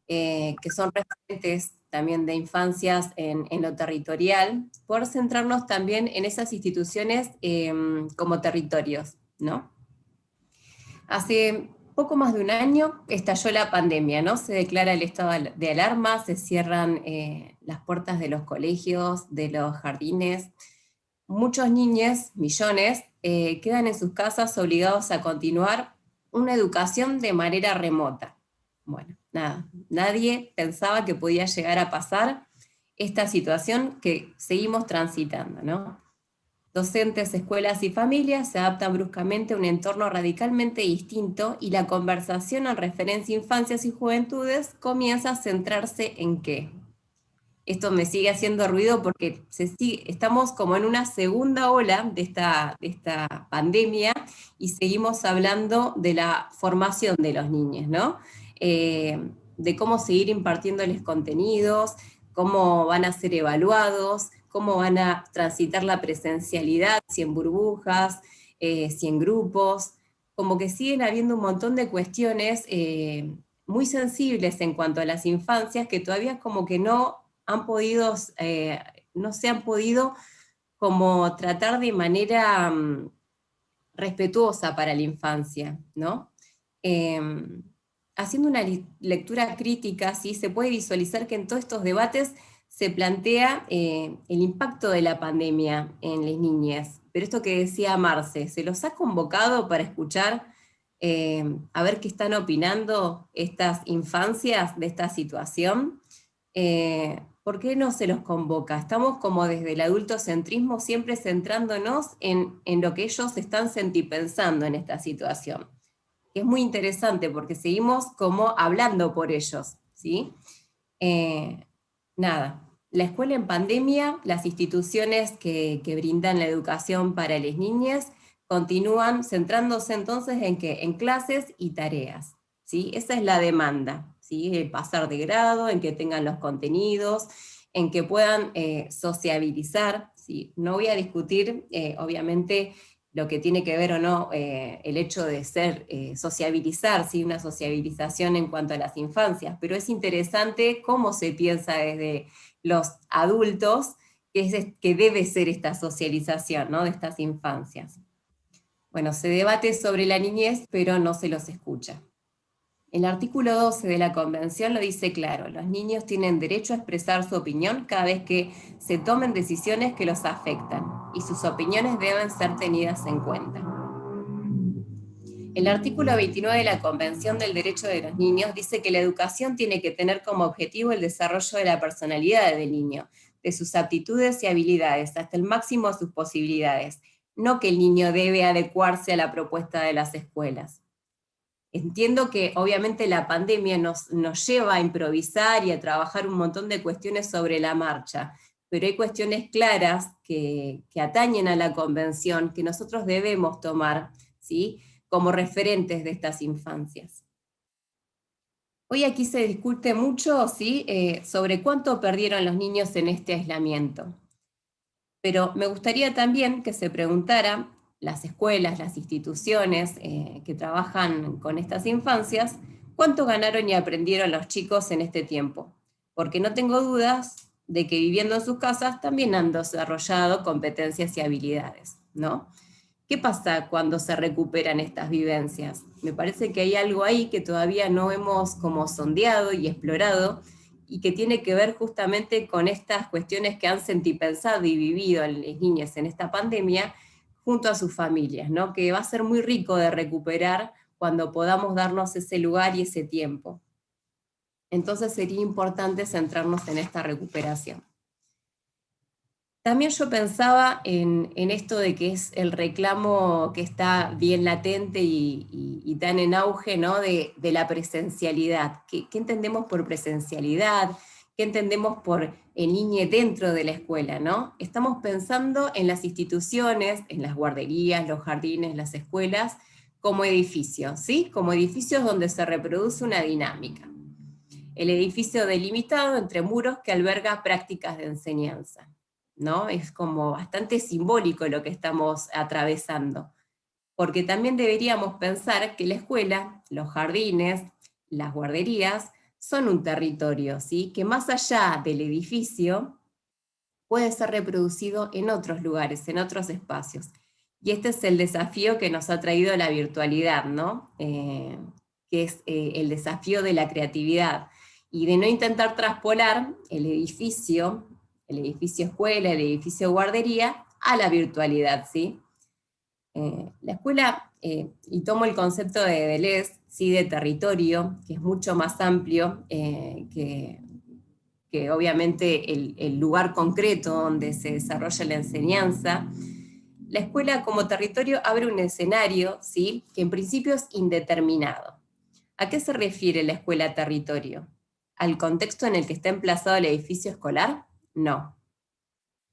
que son referentes también de infancias en lo territorial, poder centrarnos también en esas instituciones como territorios, ¿no? Hace poco más de un año estalló la pandemia, ¿no? Se declara el estado de alarma, se cierran las puertas de los colegios, de los jardines. Muchos niños, millones, quedan en sus casas obligados a continuar una educación de manera remota. Bueno, nada, nadie pensaba que podía llegar a pasar esta situación que seguimos transitando, ¿no? Docentes, escuelas y familias se adaptan bruscamente a un entorno radicalmente distinto, y la conversación en referencia a infancias y juventudes comienza a centrarse en ¿qué? Esto me sigue haciendo ruido porque estamos como en una segunda ola de esta pandemia, y seguimos hablando de la formación de los niños, ¿no? De cómo seguir impartiéndoles contenidos, cómo van a ser evaluados, cómo van a transitar la presencialidad, si en burbujas, si en grupos, como que siguen habiendo un montón de cuestiones muy sensibles en cuanto a las infancias, que todavía como que no se han podido como tratar de manera respetuosa para la infancia, ¿no? Haciendo una lectura crítica, ¿sí? Se puede visualizar que en todos estos debates se plantea el impacto de la pandemia en las niñas. Pero esto que decía Marce, ¿se los ha convocado para escuchar, a ver qué están opinando estas infancias de esta situación? ¿Por qué no se los convoca? Estamos como desde el adultocentrismo siempre centrándonos en lo que ellos están sentipensando en esta situación. Que es muy interesante porque seguimos como hablando por ellos, ¿sí? Nada, la escuela en pandemia, las instituciones que brindan la educación para las niñas continúan centrándose entonces en ¿qué? En clases y tareas, ¿sí? Esa es la demanda, ¿sí? Pasar de grado, en que tengan los contenidos, en que puedan sociabilizar, ¿sí? No voy a discutir, obviamente, lo que tiene que ver o no el hecho de sociabilizar, ¿sí? Una sociabilización en cuanto a las infancias, pero es interesante cómo se piensa desde los adultos que debe ser esta socialización, ¿no? De estas infancias. Bueno, se debate sobre la niñez, pero no se los escucha. El artículo 12 de la Convención lo dice claro: los niños tienen derecho a expresar su opinión cada vez que se tomen decisiones que los afectan, y sus opiniones deben ser tenidas en cuenta. El artículo 29 de la Convención del Derecho de los Niños dice que la educación tiene que tener como objetivo el desarrollo de la personalidad del niño, de sus aptitudes y habilidades, hasta el máximo de sus posibilidades, no que el niño debe adecuarse a la propuesta de las escuelas. Entiendo que obviamente la pandemia nos lleva a improvisar y a trabajar un montón de cuestiones sobre la marcha, pero hay cuestiones claras que atañen a la Convención que nosotros debemos tomar, ¿sí?, como referentes de estas infancias. Hoy aquí se discute mucho, ¿sí?, sobre cuánto perdieron los niños en este aislamiento. Pero me gustaría también que se preguntara las escuelas, las instituciones que trabajan con estas infancias, cuánto ganaron y aprendieron los chicos en este tiempo. Porque no tengo dudas de que viviendo en sus casas también han desarrollado competencias y habilidades, ¿no? ¿Qué pasa cuando se recuperan estas vivencias? Me parece que hay algo ahí que todavía no hemos como sondeado y explorado, y que tiene que ver justamente con estas cuestiones que han sentipensado y vivido las niñas en esta pandemia junto a sus familias, ¿no? Que va a ser muy rico de recuperar cuando podamos darnos ese lugar y ese tiempo. Entonces sería importante centrarnos en esta recuperación. También yo pensaba en esto de que es el reclamo que está bien latente y tan en auge, ¿no?, de la presencialidad. ¿Qué entendemos por presencialidad? ¿Qué entendemos por en línea dentro de la escuela, ¿no? Estamos pensando en las instituciones, en las guarderías, los jardines, las escuelas, como edificios, ¿sí? Como edificios donde se reproduce una dinámica. El edificio delimitado entre muros que alberga prácticas de enseñanza, ¿no? Es como bastante simbólico lo que estamos atravesando, porque también deberíamos pensar que la escuela, los jardines, las guarderías, son un territorio, ¿sí?, que más allá del edificio puede ser reproducido en otros lugares, en otros espacios. Y este es el desafío que nos ha traído la virtualidad, ¿no? Que es el desafío de la creatividad, y de no intentar traspolar el edificio escuela, el edificio guardería, a la virtualidad, ¿sí? La escuela, y tomo el concepto de Deleuze, ¿sí?, de territorio, que es mucho más amplio que obviamente el lugar concreto donde se desarrolla la enseñanza. La escuela como territorio abre un escenario, ¿sí?, que en principio es indeterminado. ¿A qué se refiere la escuela territorio? ¿Al contexto en el que está emplazado el edificio escolar? No,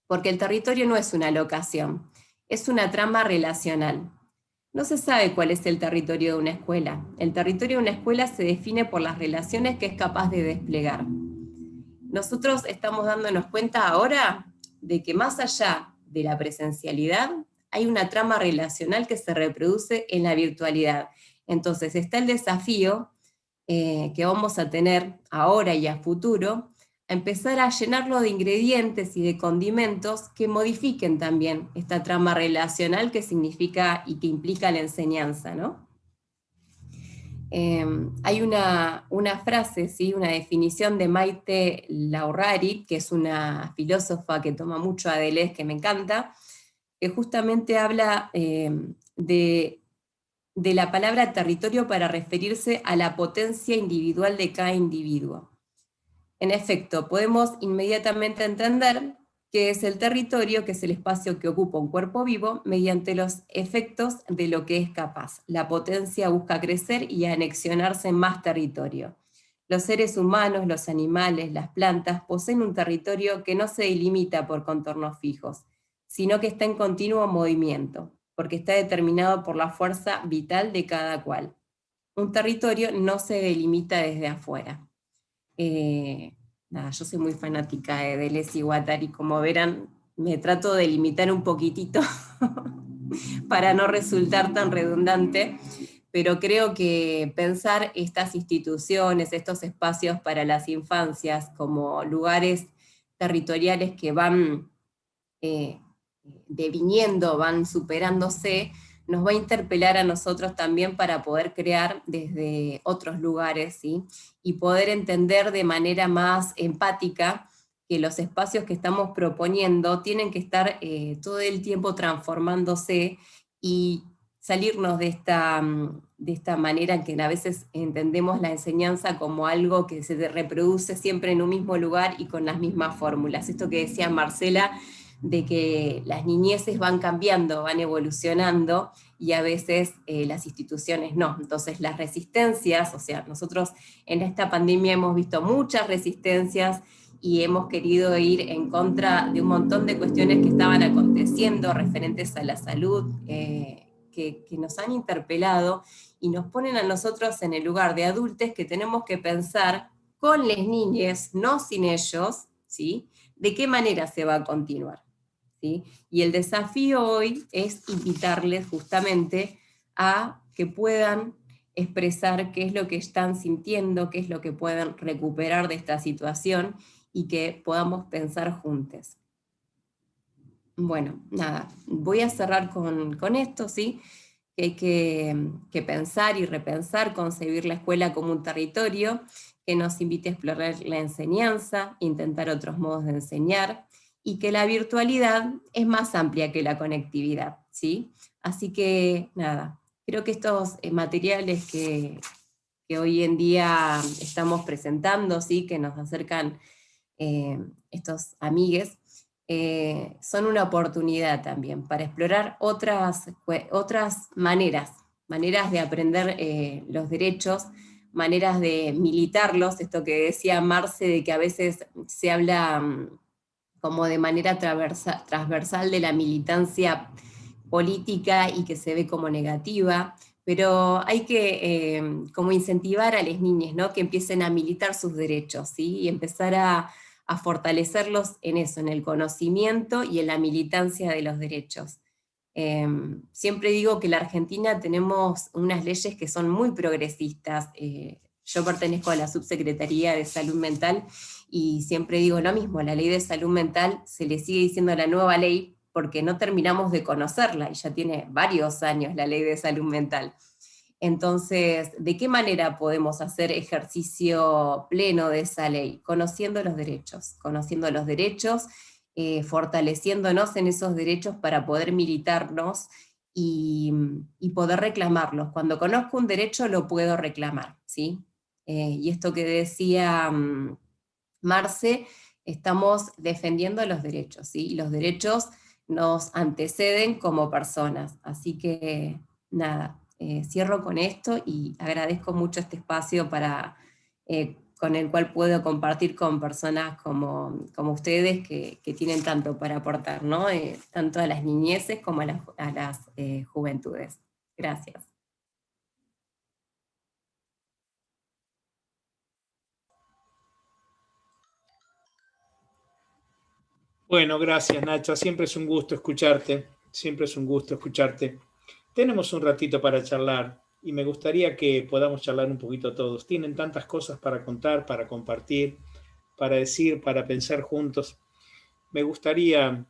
porque el territorio no es una locación, es una trama relacional. No se sabe cuál es el territorio de una escuela. El territorio de una escuela se define por las relaciones que es capaz de desplegar. Nosotros estamos dándonos cuenta ahora de que más allá de la presencialidad, hay una trama relacional que se reproduce en la virtualidad. Entonces está el desafío que vamos a tener ahora y a futuro, a empezar a llenarlo de ingredientes y de condimentos que modifiquen también esta trama relacional que significa y que implica la enseñanza, ¿no? Hay una frase, ¿sí?, una definición de Maite Laurrari, que es una filósofa que toma mucho a Deleuze, que me encanta, que justamente habla de la palabra territorio para referirse a la potencia individual de cada individuo. En efecto, podemos inmediatamente entender que es el territorio, que es el espacio que ocupa un cuerpo vivo mediante los efectos de lo que es capaz. La potencia busca crecer y anexionarse en más territorio. Los seres humanos, los animales, las plantas poseen un territorio que no se delimita por contornos fijos, sino que está en continuo movimiento, porque está determinado por la fuerza vital de cada cual. un territorio no se delimita desde afuera. Nada, yo soy muy fanática de Deleuze y Guattari, como verán, me trato de limitar un poquitito para no resultar tan redundante, pero creo que pensar estas instituciones, estos espacios para las infancias como lugares territoriales que van deviniendo, van superándose, nos va a interpelar a nosotros también para poder crear desde otros lugares, ¿sí? Y poder entender de manera más empática que los espacios que estamos proponiendo tienen que estar todo el tiempo transformándose y salirnos de esta manera en que a veces entendemos la enseñanza como algo que se reproduce siempre en un mismo lugar y con las mismas fórmulas. Esto que decía Marcela, de que las niñeces van cambiando, van evolucionando, y a veces las instituciones no. Entonces las resistencias, o sea, nosotros en esta pandemia hemos visto muchas resistencias y hemos querido ir en contra de un montón de cuestiones que estaban aconteciendo referentes a la salud, que nos han interpelado y nos ponen a nosotros en el lugar de adultos que tenemos que pensar con las niñas, no sin ellos, ¿sí? De qué manera se va a continuar, ¿sí? Y el desafío hoy es invitarles justamente a que puedan expresar qué es lo que están sintiendo, qué es lo que pueden recuperar de esta situación y que podamos pensar juntos. Bueno, nada, voy a cerrar con esto, ¿sí? Que hay que pensar y repensar, concebir la escuela como un territorio que nos invite a explorar la enseñanza, intentar otros modos de enseñar, y que la virtualidad es más amplia que la conectividad, ¿sí? Así que, nada, creo que estos materiales que hoy en día estamos presentando, ¿sí? Que nos acercan estos amigues, son una oportunidad también para explorar otras maneras de aprender los derechos, maneras de militarlos, esto que decía Marce, de que a veces se habla como de manera transversal de la militancia política y que se ve como negativa, pero hay que como incentivar a las niñas, ¿no? Que empiecen a militar sus derechos, ¿sí? Y empezar a fortalecerlos en eso, en el conocimiento y en la militancia de los derechos. Siempre digo que en la Argentina tenemos unas leyes que son muy progresistas. Yo pertenezco a la Subsecretaría de Salud Mental y siempre digo lo mismo, la ley de salud mental se le sigue diciendo la nueva ley porque no terminamos de conocerla, y ya tiene varios años la ley de salud mental. Entonces, ¿de qué manera podemos hacer ejercicio pleno de esa ley? Conociendo los derechos, fortaleciéndonos en esos derechos para poder militarnos y poder reclamarlos. Cuando conozco un derecho lo puedo reclamar, ¿sí? Y esto que decía Marce, estamos defendiendo los derechos, ¿sí? Y los derechos nos anteceden como personas. Así que, nada, cierro con esto y agradezco mucho este espacio con el cual puedo compartir con personas como ustedes que tienen tanto para aportar, ¿no? Tanto a las niñeces como a las juventudes. Gracias.
Bueno, gracias, Nacha. Siempre es un gusto escucharte. Siempre es un gusto escucharte. Tenemos un ratito para charlar y me gustaría que podamos charlar un poquito todos. Tienen tantas cosas para contar, para compartir, para decir, para pensar juntos. Me gustaría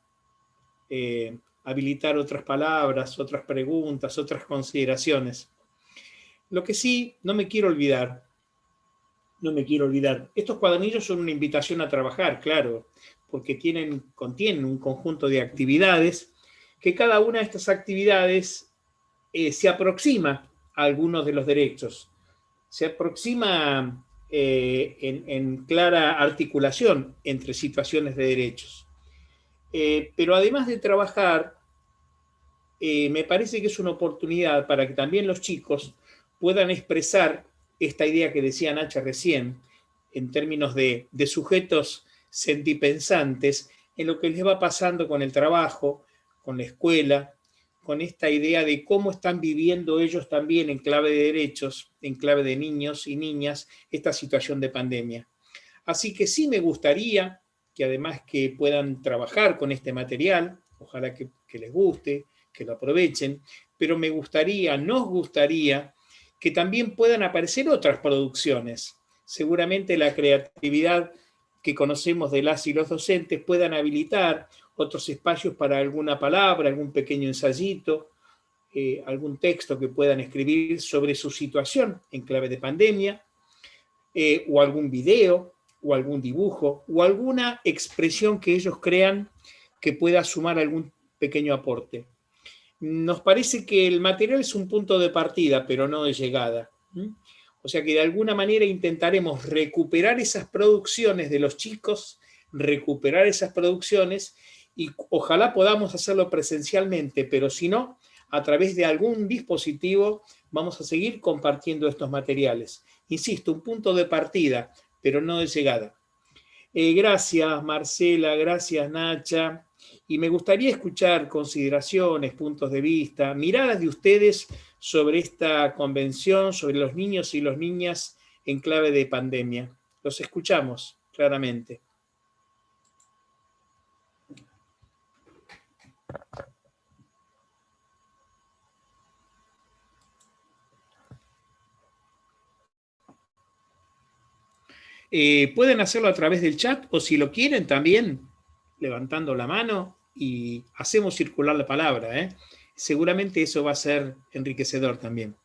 habilitar otras palabras, otras preguntas, otras consideraciones. Lo que sí, no me quiero olvidar, estos cuadernillos son una invitación a trabajar, claro, porque contienen un conjunto de actividades, que cada una de estas actividades se aproxima a algunos de los derechos, se aproxima en clara articulación entre situaciones de derechos. Pero además de trabajar, me parece que es una oportunidad para que también los chicos puedan expresar esta idea que decía Nacha recién, en términos de sujetos sentipensantes, en lo que les va pasando con el trabajo, con la escuela, con esta idea de cómo están viviendo ellos también en clave de derechos, en clave de niños y niñas, esta situación de pandemia. Así que sí me gustaría que además que puedan trabajar con este material, ojalá que les guste, que lo aprovechen, pero nos gustaría que también puedan aparecer otras producciones. Seguramente la creatividad que conocemos de las y los docentes puedan habilitar otros espacios para alguna palabra, algún pequeño ensayito, algún texto que puedan escribir sobre su situación en clave de pandemia, o algún video, o algún dibujo, o alguna expresión que ellos crean que pueda sumar algún pequeño aporte. Nos parece que el material es un punto de partida, pero no de llegada. O sea que de alguna manera intentaremos recuperar esas producciones de los chicos, recuperar esas producciones, y ojalá podamos hacerlo presencialmente, pero si no, a través de algún dispositivo vamos a seguir compartiendo estos materiales. Insisto, un punto de partida, pero no de llegada. Gracias Marcela, gracias Nacha, y me gustaría escuchar consideraciones, puntos de vista, miradas de ustedes sobre esta convención, sobre los niños y las niñas en clave de pandemia. Los escuchamos claramente. Pueden hacerlo a través del chat, o si lo quieren también levantando la mano y hacemos circular la palabra. Seguramente eso va a ser enriquecedor también.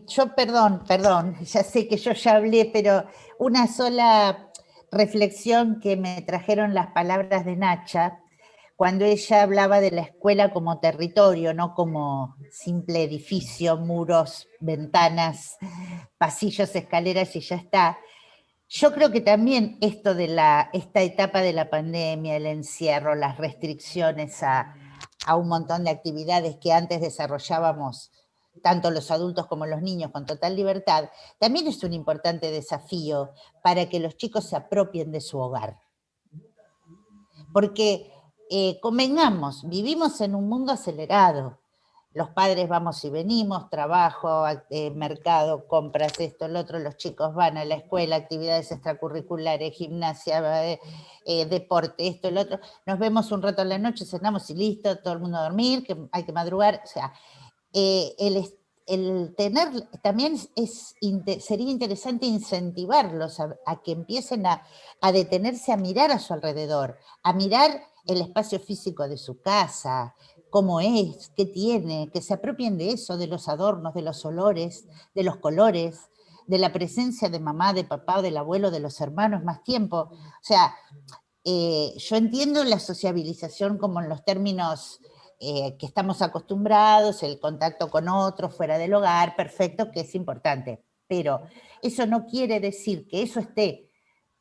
Yo, perdón, ya sé que yo ya hablé, pero una sola reflexión que me trajeron las palabras de Nacha, cuando ella hablaba de la escuela como territorio, no como simple edificio, muros, ventanas, pasillos, escaleras y ya está. Yo creo que también esto de esta etapa de la pandemia, el encierro, las restricciones a un montón de actividades que antes desarrollábamos tanto los adultos como los niños con total libertad, también es un importante desafío para que los chicos se apropien de su hogar. Porque, convengamos, vivimos en un mundo acelerado. Los padres vamos y venimos, trabajo, mercado, compras, esto, lo otro, los chicos van a la escuela, actividades extracurriculares, gimnasia, deporte, esto, lo otro. Nos vemos un rato en la noche, cenamos y listo, todo el mundo a dormir, que hay que madrugar, o sea, el tener, también sería interesante incentivarlos a que empiecen a detenerse a mirar a su alrededor, a mirar el espacio físico de su casa, cómo es, qué tiene, que se apropien de eso, de los adornos, de los olores, de los colores, de la presencia de mamá, de papá o del abuelo, de los hermanos, más tiempo. O sea, yo entiendo la sociabilización como en los términos que estamos acostumbrados, el contacto con otros fuera del hogar, perfecto, que es importante, pero eso no quiere decir que eso esté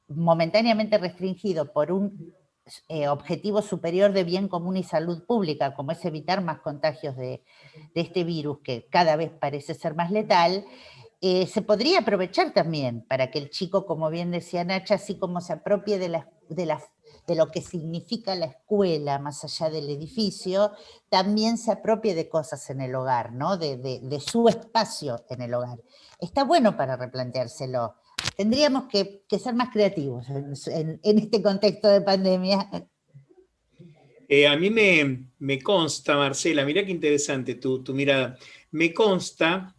momentáneamente restringido por un objetivo superior de bien común y salud pública, como es evitar más contagios de este virus que cada vez parece ser más letal. Se podría aprovechar también para que el chico, como bien decía Nacha, así como se apropie de lo que significa la escuela más allá del edificio, también se apropie de cosas en el hogar, ¿no? de su espacio en el hogar. Está bueno para replanteárselo. Tendríamos que ser más creativos en este contexto de pandemia.
A mí me consta, Marcela, mirá qué interesante tu mirada. Me consta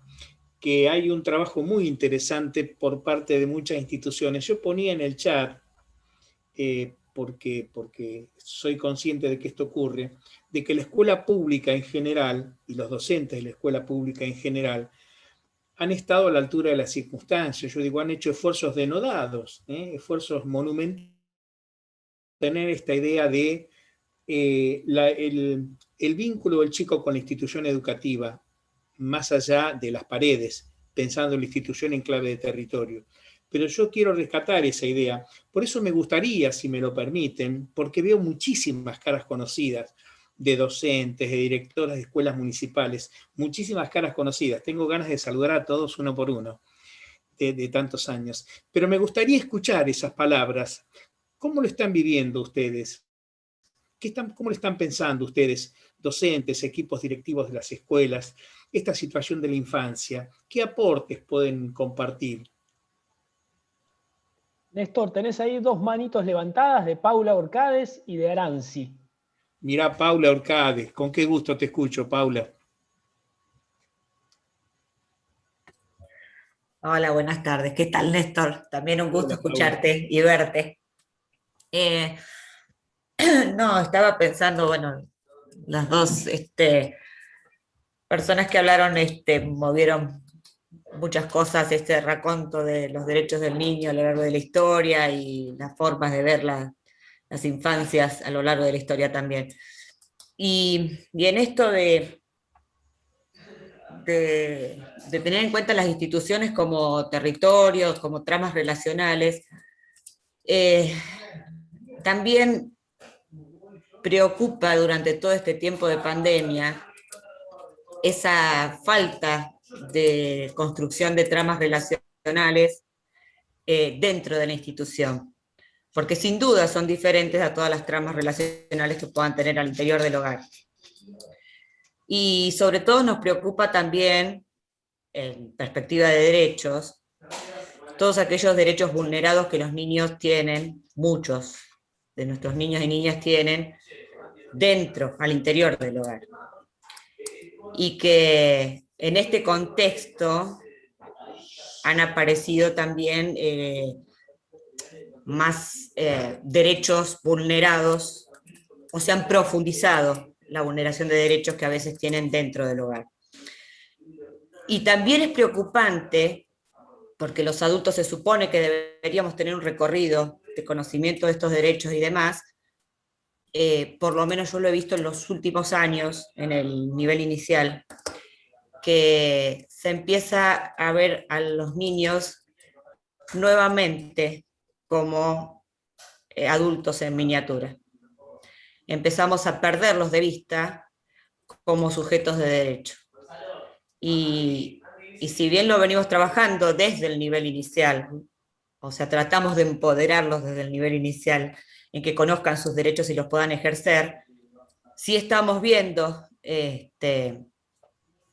que hay un trabajo muy interesante por parte de muchas instituciones. Yo ponía en el chat, porque soy consciente de que esto ocurre, de que la escuela pública en general, y los docentes de la escuela pública en general, han estado a la altura de las circunstancias. Yo digo, han hecho esfuerzos denodados, esfuerzos monumentales, tener esta idea de el vínculo del chico con la institución educativa, más allá de las paredes, pensando en la institución en clave de territorio. Pero yo quiero rescatar esa idea. Por eso me gustaría, si me lo permiten, porque veo muchísimas caras conocidas, de docentes, de directoras de escuelas municipales, muchísimas caras conocidas. Tengo ganas de saludar a todos uno por uno, de tantos años. Pero me gustaría escuchar esas palabras. ¿Cómo lo están viviendo ustedes? ¿Cómo lo están pensando ustedes, docentes, equipos directivos de las escuelas, esta situación de la infancia? ¿Qué aportes pueden compartir?
Néstor, tenés ahí dos manitos levantadas de Paula Orcades y de Aranzi.
Mirá, Paula Orcades, con qué gusto te escucho, Paula.
Hola, buenas tardes. ¿Qué tal, Néstor? También un gusto
Hola,
escucharte y verte. Eh, no, estaba pensando, bueno, las dos personas que hablaron movieron muchas cosas, este raconto de los derechos del niño a lo largo de la historia y las formas de ver las infancias a lo largo de la historia también. Y en esto de tener en cuenta las instituciones como territorios, como tramas relacionales, también preocupa durante todo este tiempo de pandemia esa falta de construcción de tramas relacionales dentro de la institución, porque sin duda son diferentes a todas las tramas relacionales que puedan tener al interior del hogar. Y sobre todo nos preocupa también, en perspectiva de derechos, todos aquellos derechos vulnerados que los niños tienen, muchos de nuestros niños y niñas tienen, dentro, al interior del hogar. Y que en este contexto han aparecido también más derechos vulnerados, o se han profundizado la vulneración de derechos que a veces tienen dentro del hogar. Y también es preocupante, porque los adultos se supone que deberíamos tener un recorrido de conocimiento de estos derechos y demás, por lo menos yo lo he visto en los últimos años, en el nivel inicial, que se empieza a ver a los niños nuevamente como adultos en miniatura. Empezamos a perderlos de vista como sujetos de derecho. Y si bien lo venimos trabajando desde el nivel inicial, o sea, tratamos de empoderarlos desde el nivel inicial, en que conozcan sus derechos y los puedan ejercer, sí estamos viendo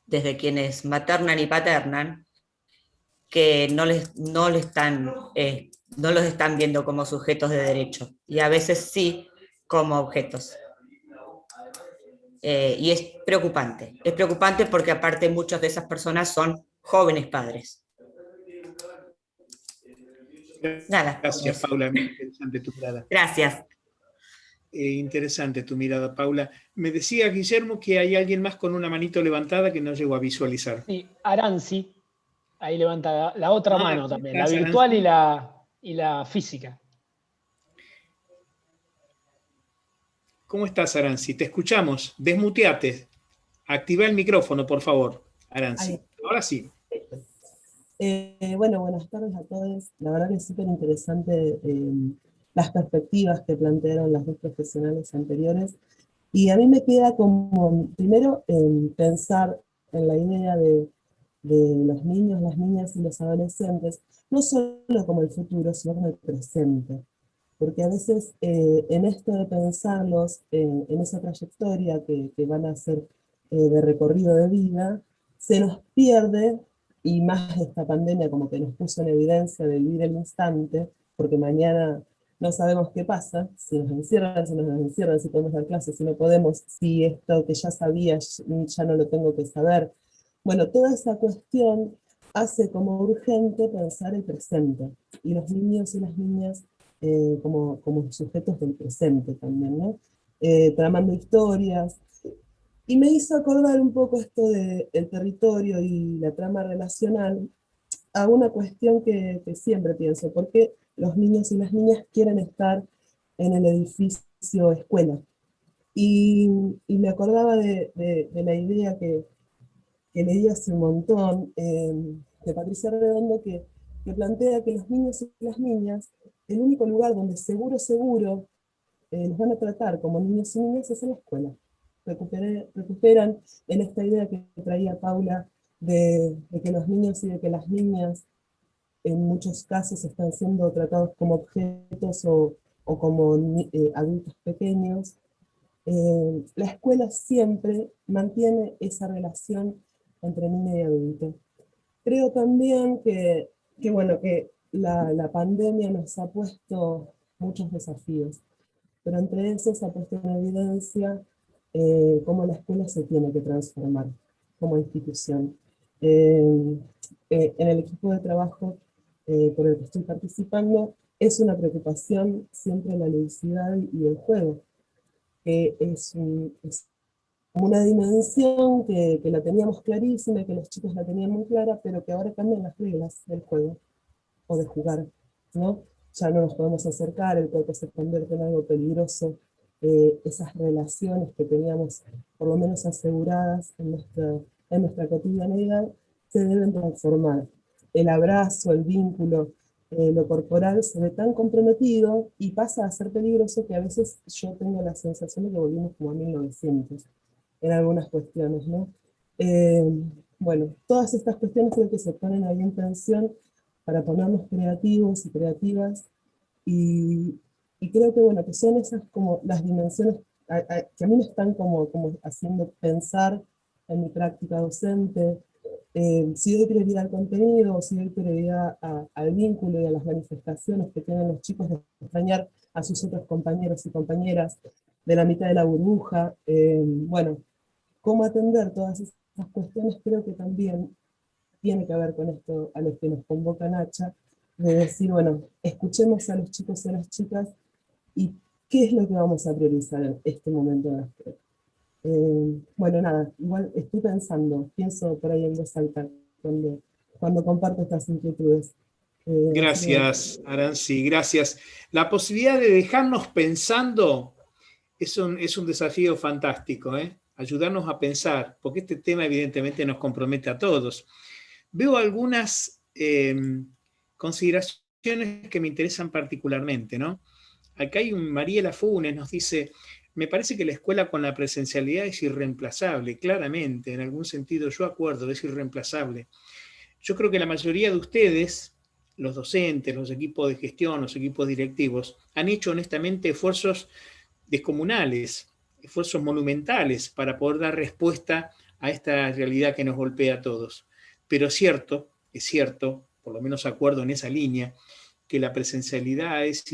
desde quienes maternan y paternan, que no los están viendo como sujetos de derecho, y a veces sí como objetos. Y es preocupante porque aparte muchas de esas personas son jóvenes padres. Nada.
Gracias, Paula, muy interesante tu mirada.
Gracias.
Interesante tu mirada, Paula. Me decía Guillermo que hay alguien más con una manito levantada que no llego a visualizar.
Sí, Aranzi, ahí levanta la otra mano también, la virtual y la física.
¿Cómo estás, Aranzi? Te escuchamos. Desmuteate. Activa el micrófono, por favor, Aranzi. Ahora sí.
Bueno, buenas tardes a todos. La verdad que es súper interesante las perspectivas que plantearon las dos profesionales anteriores. Y a mí me queda como, primero, pensar en la idea de los niños, las niñas y los adolescentes, no solo como el futuro, sino como el presente. Porque a veces en esto de pensarlos en esa trayectoria que van a hacer de recorrido de vida, se nos pierde, y más esta pandemia como que nos puso en evidencia de vivir el instante, porque mañana no sabemos qué pasa, si nos encierran, si no nos encierran, si podemos dar clases, si no podemos, si esto que ya sabía ya no lo tengo que saber. Bueno, toda esa cuestión hace como urgente pensar el presente, y los niños y las niñas como sujetos del presente también, ¿no? Tramando historias. Y me hizo acordar un poco esto del territorio y la trama relacional a una cuestión que siempre pienso: ¿por qué los niños y las niñas quieren estar en el edificio escuela? Y me acordaba de la idea que leí hace un montón, de Patricia Redondo, que plantea que los niños y las niñas, el único lugar donde seguro los van a tratar como niños y niñas es en la escuela. recuperan en esta idea que traía Paula de que los niños y de que las niñas en muchos casos están siendo tratados como objetos o como adultos pequeños. La escuela siempre mantiene esa relación entre niño y adulto. Creo también que la pandemia nos ha puesto muchos desafíos, pero entre esos ha puesto en evidencia cómo la escuela se tiene que transformar como institución. En el equipo de trabajo por el que estoy participando, es una preocupación siempre la ludicidad y el juego, que es una dimensión que la teníamos clarísima, que los chicos la tenían muy clara, pero que ahora cambian las reglas del juego o de jugar, ¿no? Ya no nos podemos acercar, el cuerpo se convierte en algo peligroso, esas relaciones que teníamos por lo menos aseguradas en nuestra cotidianidad se deben transformar. El abrazo, el vínculo, lo corporal se ve tan comprometido y pasa a ser peligroso que a veces yo tengo la sensación de que volvimos como a 1900 en algunas cuestiones, ¿no? Bueno, todas estas cuestiones creo que se ponen ahí en tensión para ponernos creativos y creativas y creo que, bueno, que son esas como las dimensiones que a mí me están como haciendo pensar en mi práctica docente, si doy prioridad al contenido, o si doy prioridad al vínculo y a las manifestaciones que tienen los chicos de extrañar a sus otros compañeros y compañeras de la mitad de la burbuja. Bueno, cómo atender todas esas cuestiones creo que también tiene que ver con esto a lo que nos convoca Nacha, de decir, bueno, escuchemos a los chicos y a las chicas y qué es lo que vamos a priorizar en este momento de la escuela. Bueno, nada, igual estoy pienso por ahí en voz alta cuando comparto estas inquietudes.
Gracias, Aranzi, gracias. La posibilidad de dejarnos pensando es un desafío fantástico, ¿eh? Ayudarnos a pensar, porque este tema evidentemente nos compromete a todos. Veo algunas consideraciones que me interesan particularmente, ¿no? Acá hay Mariela Funes, nos dice, me parece que la escuela con la presencialidad es irreemplazable, claramente, en algún sentido yo acuerdo, es irreemplazable. Yo creo que la mayoría de ustedes, los docentes, los equipos de gestión, los equipos directivos, han hecho honestamente esfuerzos descomunales, esfuerzos monumentales para poder dar respuesta a esta realidad que nos golpea a todos. Pero es cierto, por lo menos acuerdo en esa línea, que la presencialidad es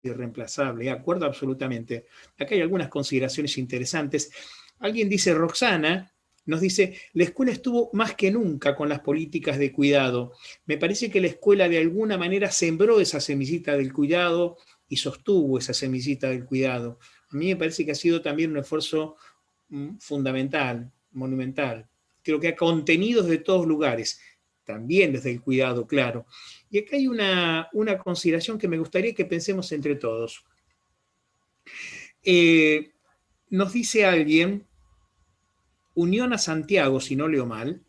irreemplazable, acuerdo absolutamente. Acá hay algunas consideraciones interesantes. Alguien dice, Roxana, nos dice, la escuela estuvo más que nunca con las políticas de cuidado. Me parece que la escuela de alguna manera sembró esa semillita del cuidado y sostuvo esa semillita del cuidado. A mí me parece que ha sido también un esfuerzo fundamental, monumental. Creo que ha contenido desde todos lugares, también desde el cuidado, claro. Y acá hay una consideración que me gustaría que pensemos entre todos. Nos dice alguien, Unión a Santiago, si no leo mal,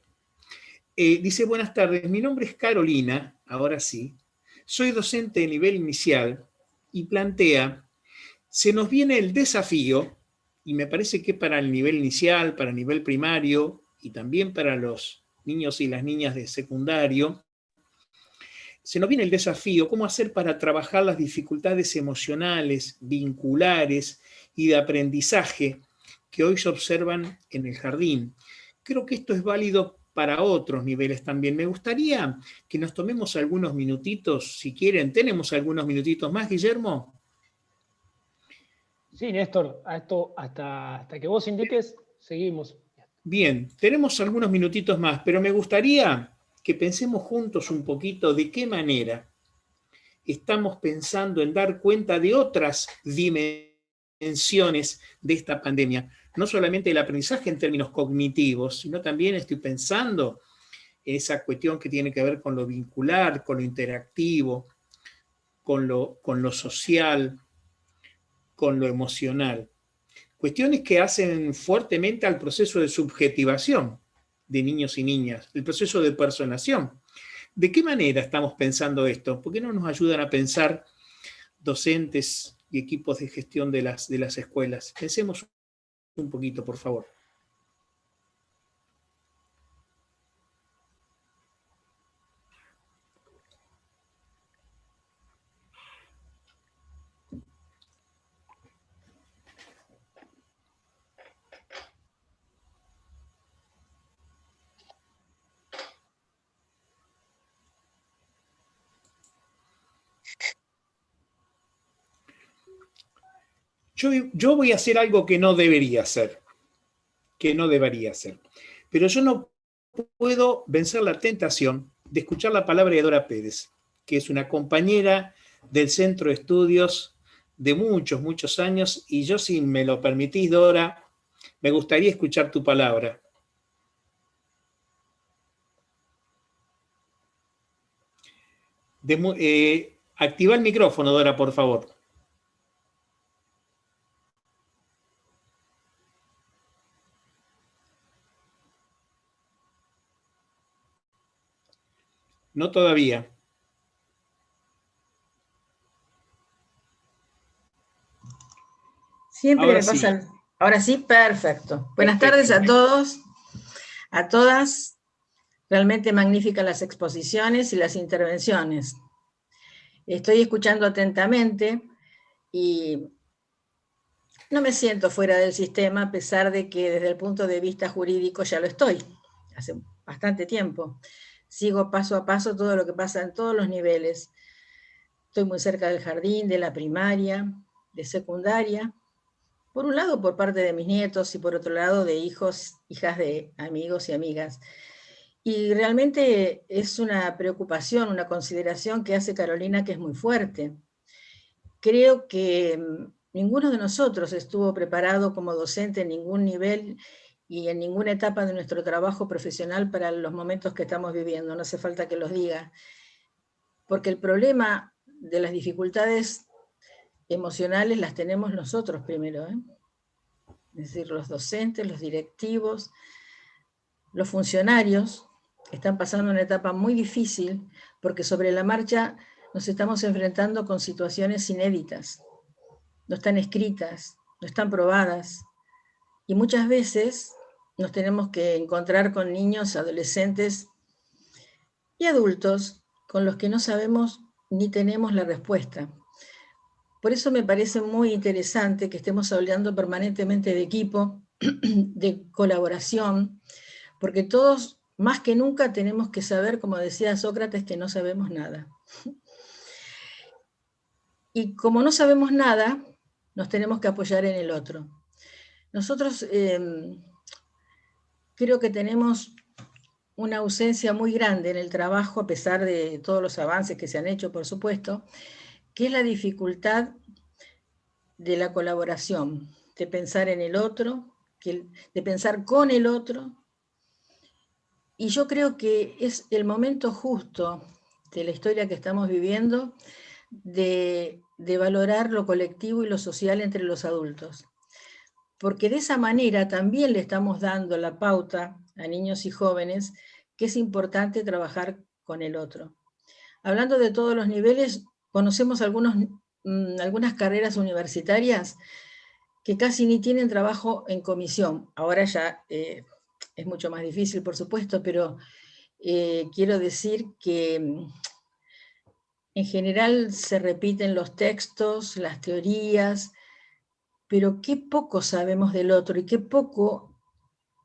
dice, buenas tardes, mi nombre es Carolina, ahora sí, soy docente de nivel inicial y plantea, se nos viene el desafío, y me parece que para el nivel inicial, para el nivel primario y también para los niños y las niñas de secundario, se nos viene el desafío, cómo hacer para trabajar las dificultades emocionales, vinculares y de aprendizaje que hoy se observan en el jardín. Creo que esto es válido para otros niveles también. Me gustaría que nos tomemos algunos minutitos, si quieren. ¿Tenemos algunos minutitos más, Guillermo?
Sí, Néstor, hasta que vos indiques, seguimos.
Bien, tenemos algunos minutitos más, pero me gustaría que pensemos juntos un poquito de qué manera estamos pensando en dar cuenta de otras dimensiones de esta pandemia. No solamente el aprendizaje en términos cognitivos, sino también estoy pensando en esa cuestión que tiene que ver con lo vincular, con lo interactivo, con lo social, con lo emocional. Cuestiones que hacen fuertemente al proceso de subjetivación de niños y niñas, el proceso de personación. ¿De qué manera estamos pensando esto? ¿Por qué no nos ayudan a pensar docentes y equipos de gestión de las escuelas? Pensemos un poquito, por favor. Yo voy a hacer algo que no debería hacer, pero yo no puedo vencer la tentación de escuchar la palabra de Dora Pérez, que es una compañera del Centro de Estudios de muchos, muchos años, y yo, si me lo permitís, Dora, me gustaría escuchar tu palabra. Activa el micrófono, Dora, por favor. No todavía.
Siempre
Ahora
me
sí.
pasa. Ahora sí, perfecto. Buenas tardes a todos, a todas. Realmente magníficas las exposiciones y las intervenciones. Estoy escuchando atentamente y no me siento fuera del sistema, a pesar de que desde el punto de vista jurídico ya lo estoy, hace bastante tiempo. Sigo paso a paso todo lo que pasa en todos los niveles. Estoy muy cerca del jardín, de la primaria, de secundaria. Por un lado, por parte de mis nietos, y por otro lado, de hijos, hijas de amigos y amigas. Y realmente es una preocupación, una consideración que hace Carolina, que es muy fuerte. Creo que ninguno de nosotros estuvo preparado como docente en ningún nivel y en ninguna etapa de nuestro trabajo profesional para los momentos que estamos viviendo, no hace falta que los diga. Porque el problema de las dificultades emocionales las tenemos nosotros primero, ¿eh? Es decir, los docentes, los directivos, los funcionarios están pasando una etapa muy difícil porque sobre la marcha nos estamos enfrentando con situaciones inéditas, no están escritas, no están probadas, y muchas veces nos tenemos que encontrar con niños, adolescentes y adultos con los que no sabemos ni tenemos la respuesta. Por eso me parece muy interesante que estemos hablando permanentemente de equipo, de colaboración, porque todos, más que nunca, tenemos que saber, como decía Sócrates, que no sabemos nada. Y como no sabemos nada, nos tenemos que apoyar en el otro. Nosotros creo que tenemos una ausencia muy grande en el trabajo, a pesar de todos los avances que se han hecho, por supuesto, que es la dificultad de la colaboración, de pensar en el otro, de pensar con el otro. Y yo creo que es el momento justo de la historia que estamos viviendo de valorar lo colectivo y lo social entre los adultos. Porque de esa manera también le estamos dando la pauta a niños y jóvenes que es importante trabajar con el otro. Hablando de todos los niveles, conocemos algunas carreras universitarias que casi ni tienen trabajo en comisión. Ahora ya es mucho más difícil, por supuesto, pero quiero decir que en general se repiten los textos, las teorías, pero qué poco sabemos del otro y qué poco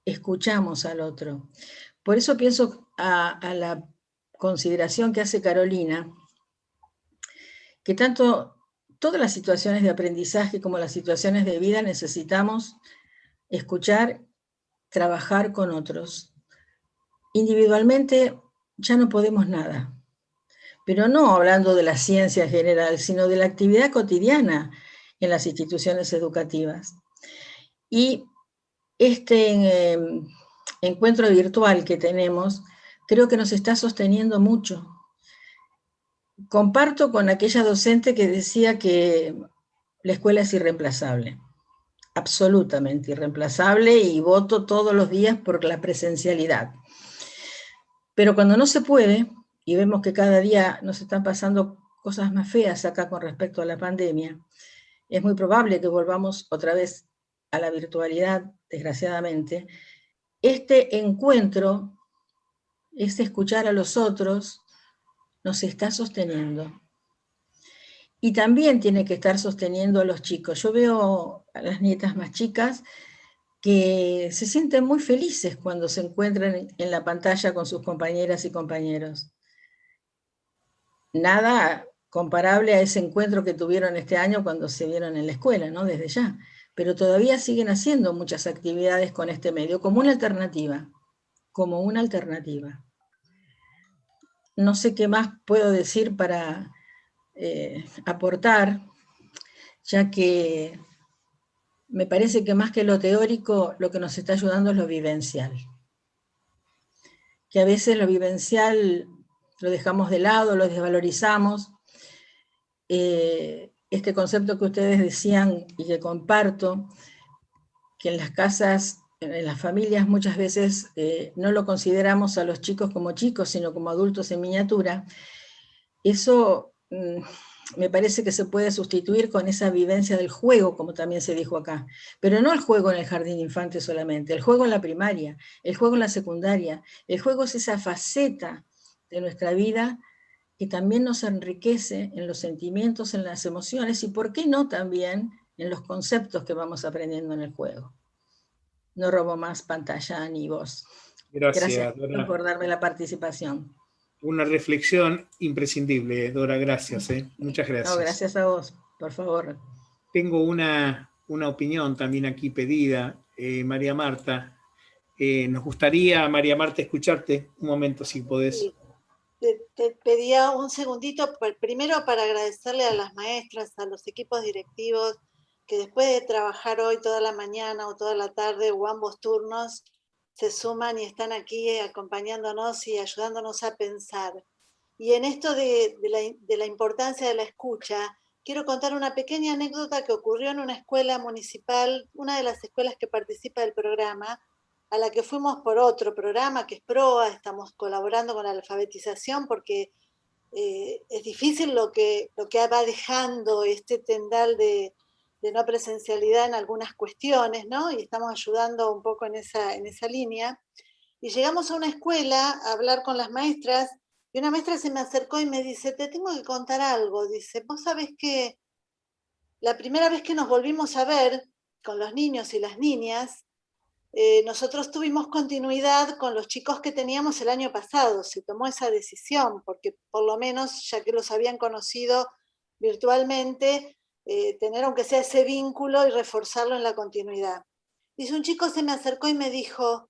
escuchamos al otro. Por eso pienso a la consideración que hace Carolina, que tanto todas las situaciones de aprendizaje como las situaciones de vida necesitamos escuchar, trabajar con otros. Individualmente ya no podemos nada, pero no hablando de la ciencia en general, sino de la actividad cotidiana en las instituciones educativas. Y este encuentro virtual que tenemos, creo que nos está sosteniendo mucho. Comparto con aquella docente que decía que la escuela es irreemplazable, absolutamente irreemplazable, y voto todos los días por la presencialidad. Pero cuando no se puede, y vemos que cada día nos están pasando cosas más feas acá con respecto a la pandemia, es muy probable que volvamos otra vez a la virtualidad, desgraciadamente, este encuentro, este escuchar a los otros, nos está sosteniendo. Y también tiene que estar sosteniendo a los chicos. Yo veo a las nietas más chicas que se sienten muy felices cuando se encuentran en la pantalla con sus compañeras y compañeros. Nada comparable a ese encuentro que tuvieron este año cuando se vieron en la escuela, ¿no? Desde ya. Pero todavía siguen haciendo muchas actividades con este medio, como una alternativa. Como una alternativa. No sé qué más puedo decir para aportar, ya que me parece que más que lo teórico, lo que nos está ayudando es lo vivencial. Que a veces lo vivencial lo dejamos de lado, lo desvalorizamos. Este concepto que ustedes decían y que comparto, que en las casas, en las familias muchas veces no lo consideramos a los chicos como chicos, sino como adultos en miniatura, eso me parece que se puede sustituir con esa vivencia del juego, como también se dijo acá, pero no el juego en el jardín de infantes solamente, el juego en la primaria, el juego en la secundaria. El juego es esa faceta de nuestra vida que también nos enriquece en los sentimientos, en las emociones, y por qué no también en los conceptos que vamos aprendiendo en el juego. No robo más pantalla ni voz. Gracias por darme la participación.
Una reflexión imprescindible, Dora, gracias. Muchas gracias.
No, gracias a vos, por favor.
Tengo una opinión también aquí pedida, María Marta. Nos gustaría, María Marta, escucharte un momento, si podés.
Sí. Te pedía un segundito, primero para agradecerle a las maestras, a los equipos directivos, que después de trabajar hoy toda la mañana o toda la tarde o ambos turnos, se suman y están aquí acompañándonos y ayudándonos a pensar. Y en esto de la importancia de la escucha, quiero contar una pequeña anécdota que ocurrió en una escuela municipal, una de las escuelas que participa del programa, a la que fuimos por otro programa que es PROA. Estamos colaborando con la alfabetización porque es difícil lo que va dejando este tendal de no presencialidad en algunas cuestiones, ¿no? Y estamos ayudando un poco en esa línea. Y llegamos a una escuela a hablar con las maestras, y una maestra se me acercó y me dice, te tengo que contar algo. Dice, vos sabés que la primera vez que nos volvimos a ver con los niños y las niñas, nosotros tuvimos continuidad con los chicos que teníamos el año pasado. Se tomó esa decisión, porque por lo menos, ya que los habían conocido virtualmente, tener aunque sea ese vínculo y reforzarlo en la continuidad. Dice, un chico se me acercó y me dijo,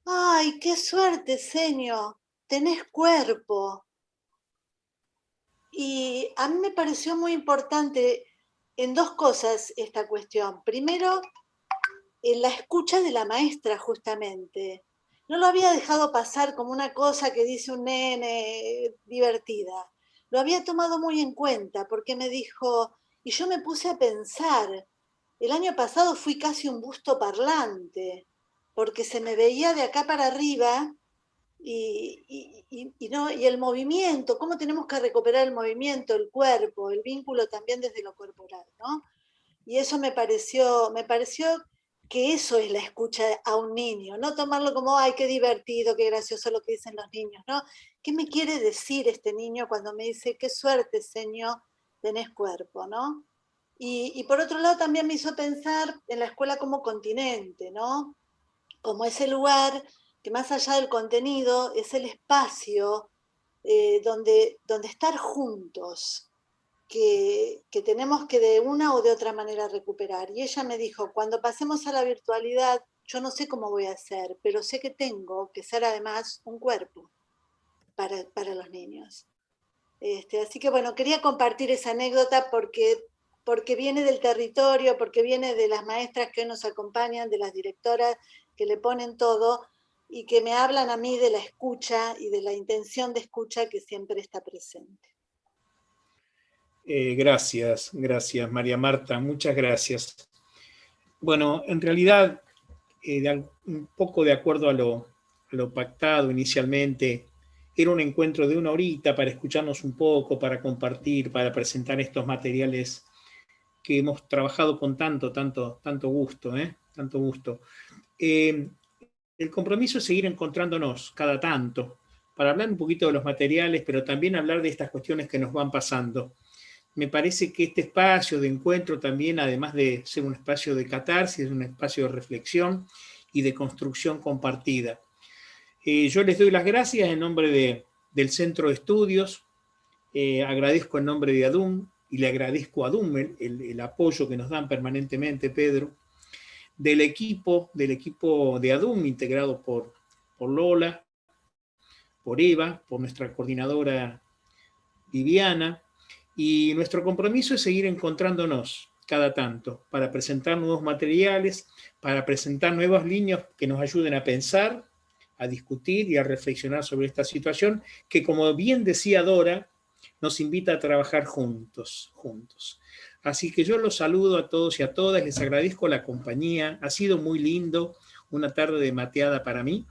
¡ay, qué suerte, señor! Tenés cuerpo. Y a mí me pareció muy importante en dos cosas esta cuestión. Primero, en la escucha de la maestra, justamente. No lo había dejado pasar como una cosa que dice un nene divertida. Lo había tomado muy en cuenta, porque me dijo, y yo me puse a pensar, el año pasado fui casi un busto parlante, porque se me veía de acá para arriba, y el movimiento, cómo tenemos que recuperar el movimiento, el cuerpo, el vínculo también desde lo corporal, ¿no? Y eso me pareció que eso es la escucha a un niño, no tomarlo como, ay, qué divertido, qué gracioso lo que dicen los niños, ¿no? ¿Qué me quiere decir este niño cuando me dice, qué suerte, señor, tenés cuerpo, ¿no? Y por otro lado también me hizo pensar en la escuela como continente, ¿no? Como ese lugar que más allá del contenido es el espacio donde estar juntos, que tenemos que de una o de otra manera recuperar. Y ella me dijo, cuando pasemos a la virtualidad, yo no sé cómo voy a hacer, pero sé que tengo que ser además un cuerpo para los niños. Así que bueno, quería compartir esa anécdota porque viene del territorio, porque viene de las maestras que nos acompañan, de las directoras que le ponen todo y que me hablan a mí de la escucha y de la intención de escucha que siempre está presente.
Gracias, María Marta, muchas gracias. Bueno, en realidad, un poco de acuerdo a lo pactado inicialmente, era un encuentro de 1 horita para escucharnos un poco, para compartir, para presentar estos materiales que hemos trabajado con tanto gusto, tanto gusto. El compromiso es seguir encontrándonos cada tanto, para hablar un poquito de los materiales, pero también hablar de estas cuestiones que nos van pasando. Me parece que este espacio de encuentro también, además de ser un espacio de catarsis, es un espacio de reflexión y de construcción compartida. Yo les doy las gracias en nombre del Centro de Estudios, agradezco en nombre de ADUM, y le agradezco a ADUM el apoyo que nos dan permanentemente, Pedro, del equipo de ADUM, integrado por Lola, por Eva, por nuestra coordinadora Viviana, y nuestro compromiso es seguir encontrándonos cada tanto para presentar nuevos materiales, para presentar nuevas líneas que nos ayuden a pensar, a discutir y a reflexionar sobre esta situación que, como bien decía Dora, nos invita a trabajar juntos. Así que yo los saludo a todos y a todas, les agradezco la compañía, ha sido muy lindo, una tarde de mateada para mí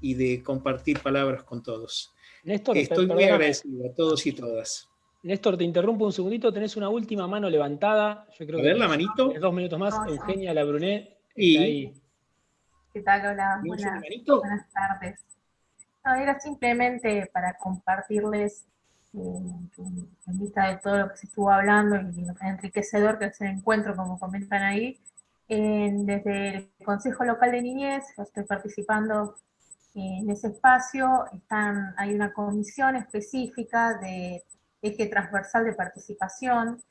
y de compartir palabras con todos.
Néstor,
estoy muy agradecido a todos y todas.
Néstor, te interrumpo un segundito, tenés una última mano levantada. Yo creo
a
que
ver, la manito.
2 minutos más.
No,
Eugenia Labrunet
y...
está ahí.
¿Qué tal? Hola, buenas tardes. No, era simplemente para compartirles, en vista de todo lo que se estuvo hablando y lo enriquecedor que es el encuentro, como comentan ahí, desde el Consejo Local de Niñez, yo estoy participando en ese espacio, hay una comisión específica de eje transversal de participación,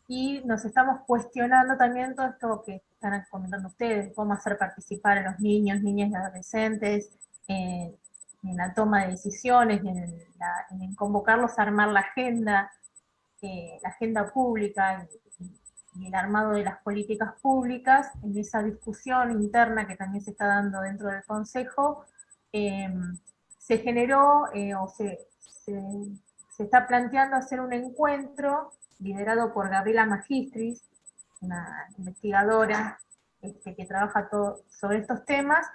y nos estamos cuestionando también todo esto que están comentando ustedes, cómo hacer participar a los niños, niñas y adolescentes en la toma de decisiones, en convocarlos a armar la agenda pública y el armado de las políticas públicas. En esa discusión interna que también se está dando dentro del Consejo, se generó o se está planteando hacer un encuentro liderado por Gabriela Magistris, una investigadora que trabaja sobre estos temas,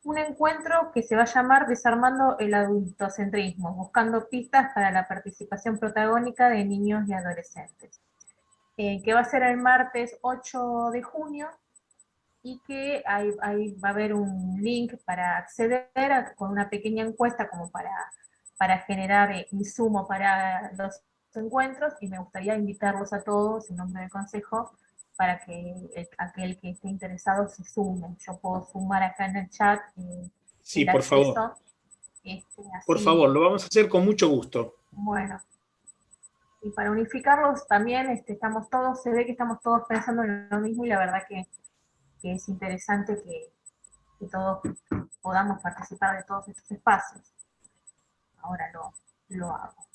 un encuentro que se va a llamar Desarmando el adultocentrismo, buscando pistas para la participación protagónica de niños y adolescentes, que va a ser el martes 8 de junio, y que ahí va a haber un link para acceder con una pequeña encuesta como para generar insumo para los encuentros, y me gustaría invitarlos a todos en nombre del Consejo para que aquel que esté interesado se sume. Yo puedo sumar acá en el chat.
Sí, por favor.
Así,
por favor, lo vamos a hacer con mucho gusto.
Bueno. Y para unificarlos también estamos todos, se ve que estamos todos pensando en lo mismo, y la verdad que es interesante que todos podamos participar de todos estos espacios. Ahora lo hago.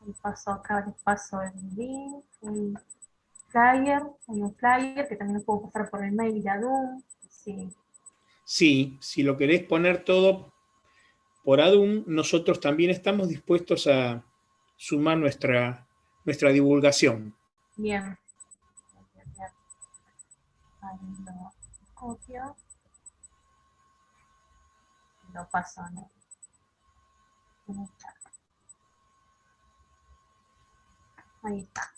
Les paso el link, el flyer, hay un flyer que también lo puedo pasar por el mail de ADUM.
Sí, si lo querés poner todo por ADUM, nosotros también estamos dispuestos a sumar nuestra divulgación.
Bien. Ahí lo copio. Lo paso en el chat. Ahí está.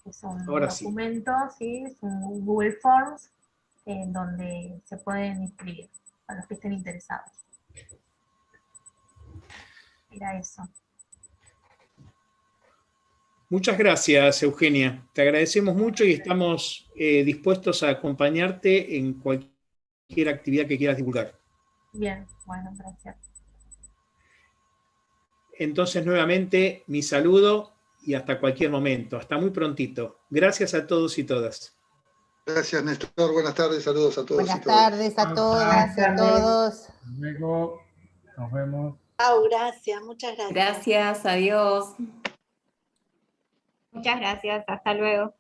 Es un documento, sí, es un Google Forms, en donde se pueden inscribir a los que estén interesados. Era eso.
Muchas gracias, Eugenia. Te agradecemos mucho y estamos dispuestos a acompañarte en cualquier actividad que quieras divulgar.
Bien, bueno, gracias.
Entonces, nuevamente, mi saludo y hasta cualquier momento. Hasta muy prontito. Gracias a todos y todas.
Gracias, Néstor. Buenas tardes. Saludos a todos.
Buenas tardes a todas y a todos.
Luego nos vemos.
Gracias, muchas gracias.
Gracias, adiós.
Muchas gracias, hasta luego.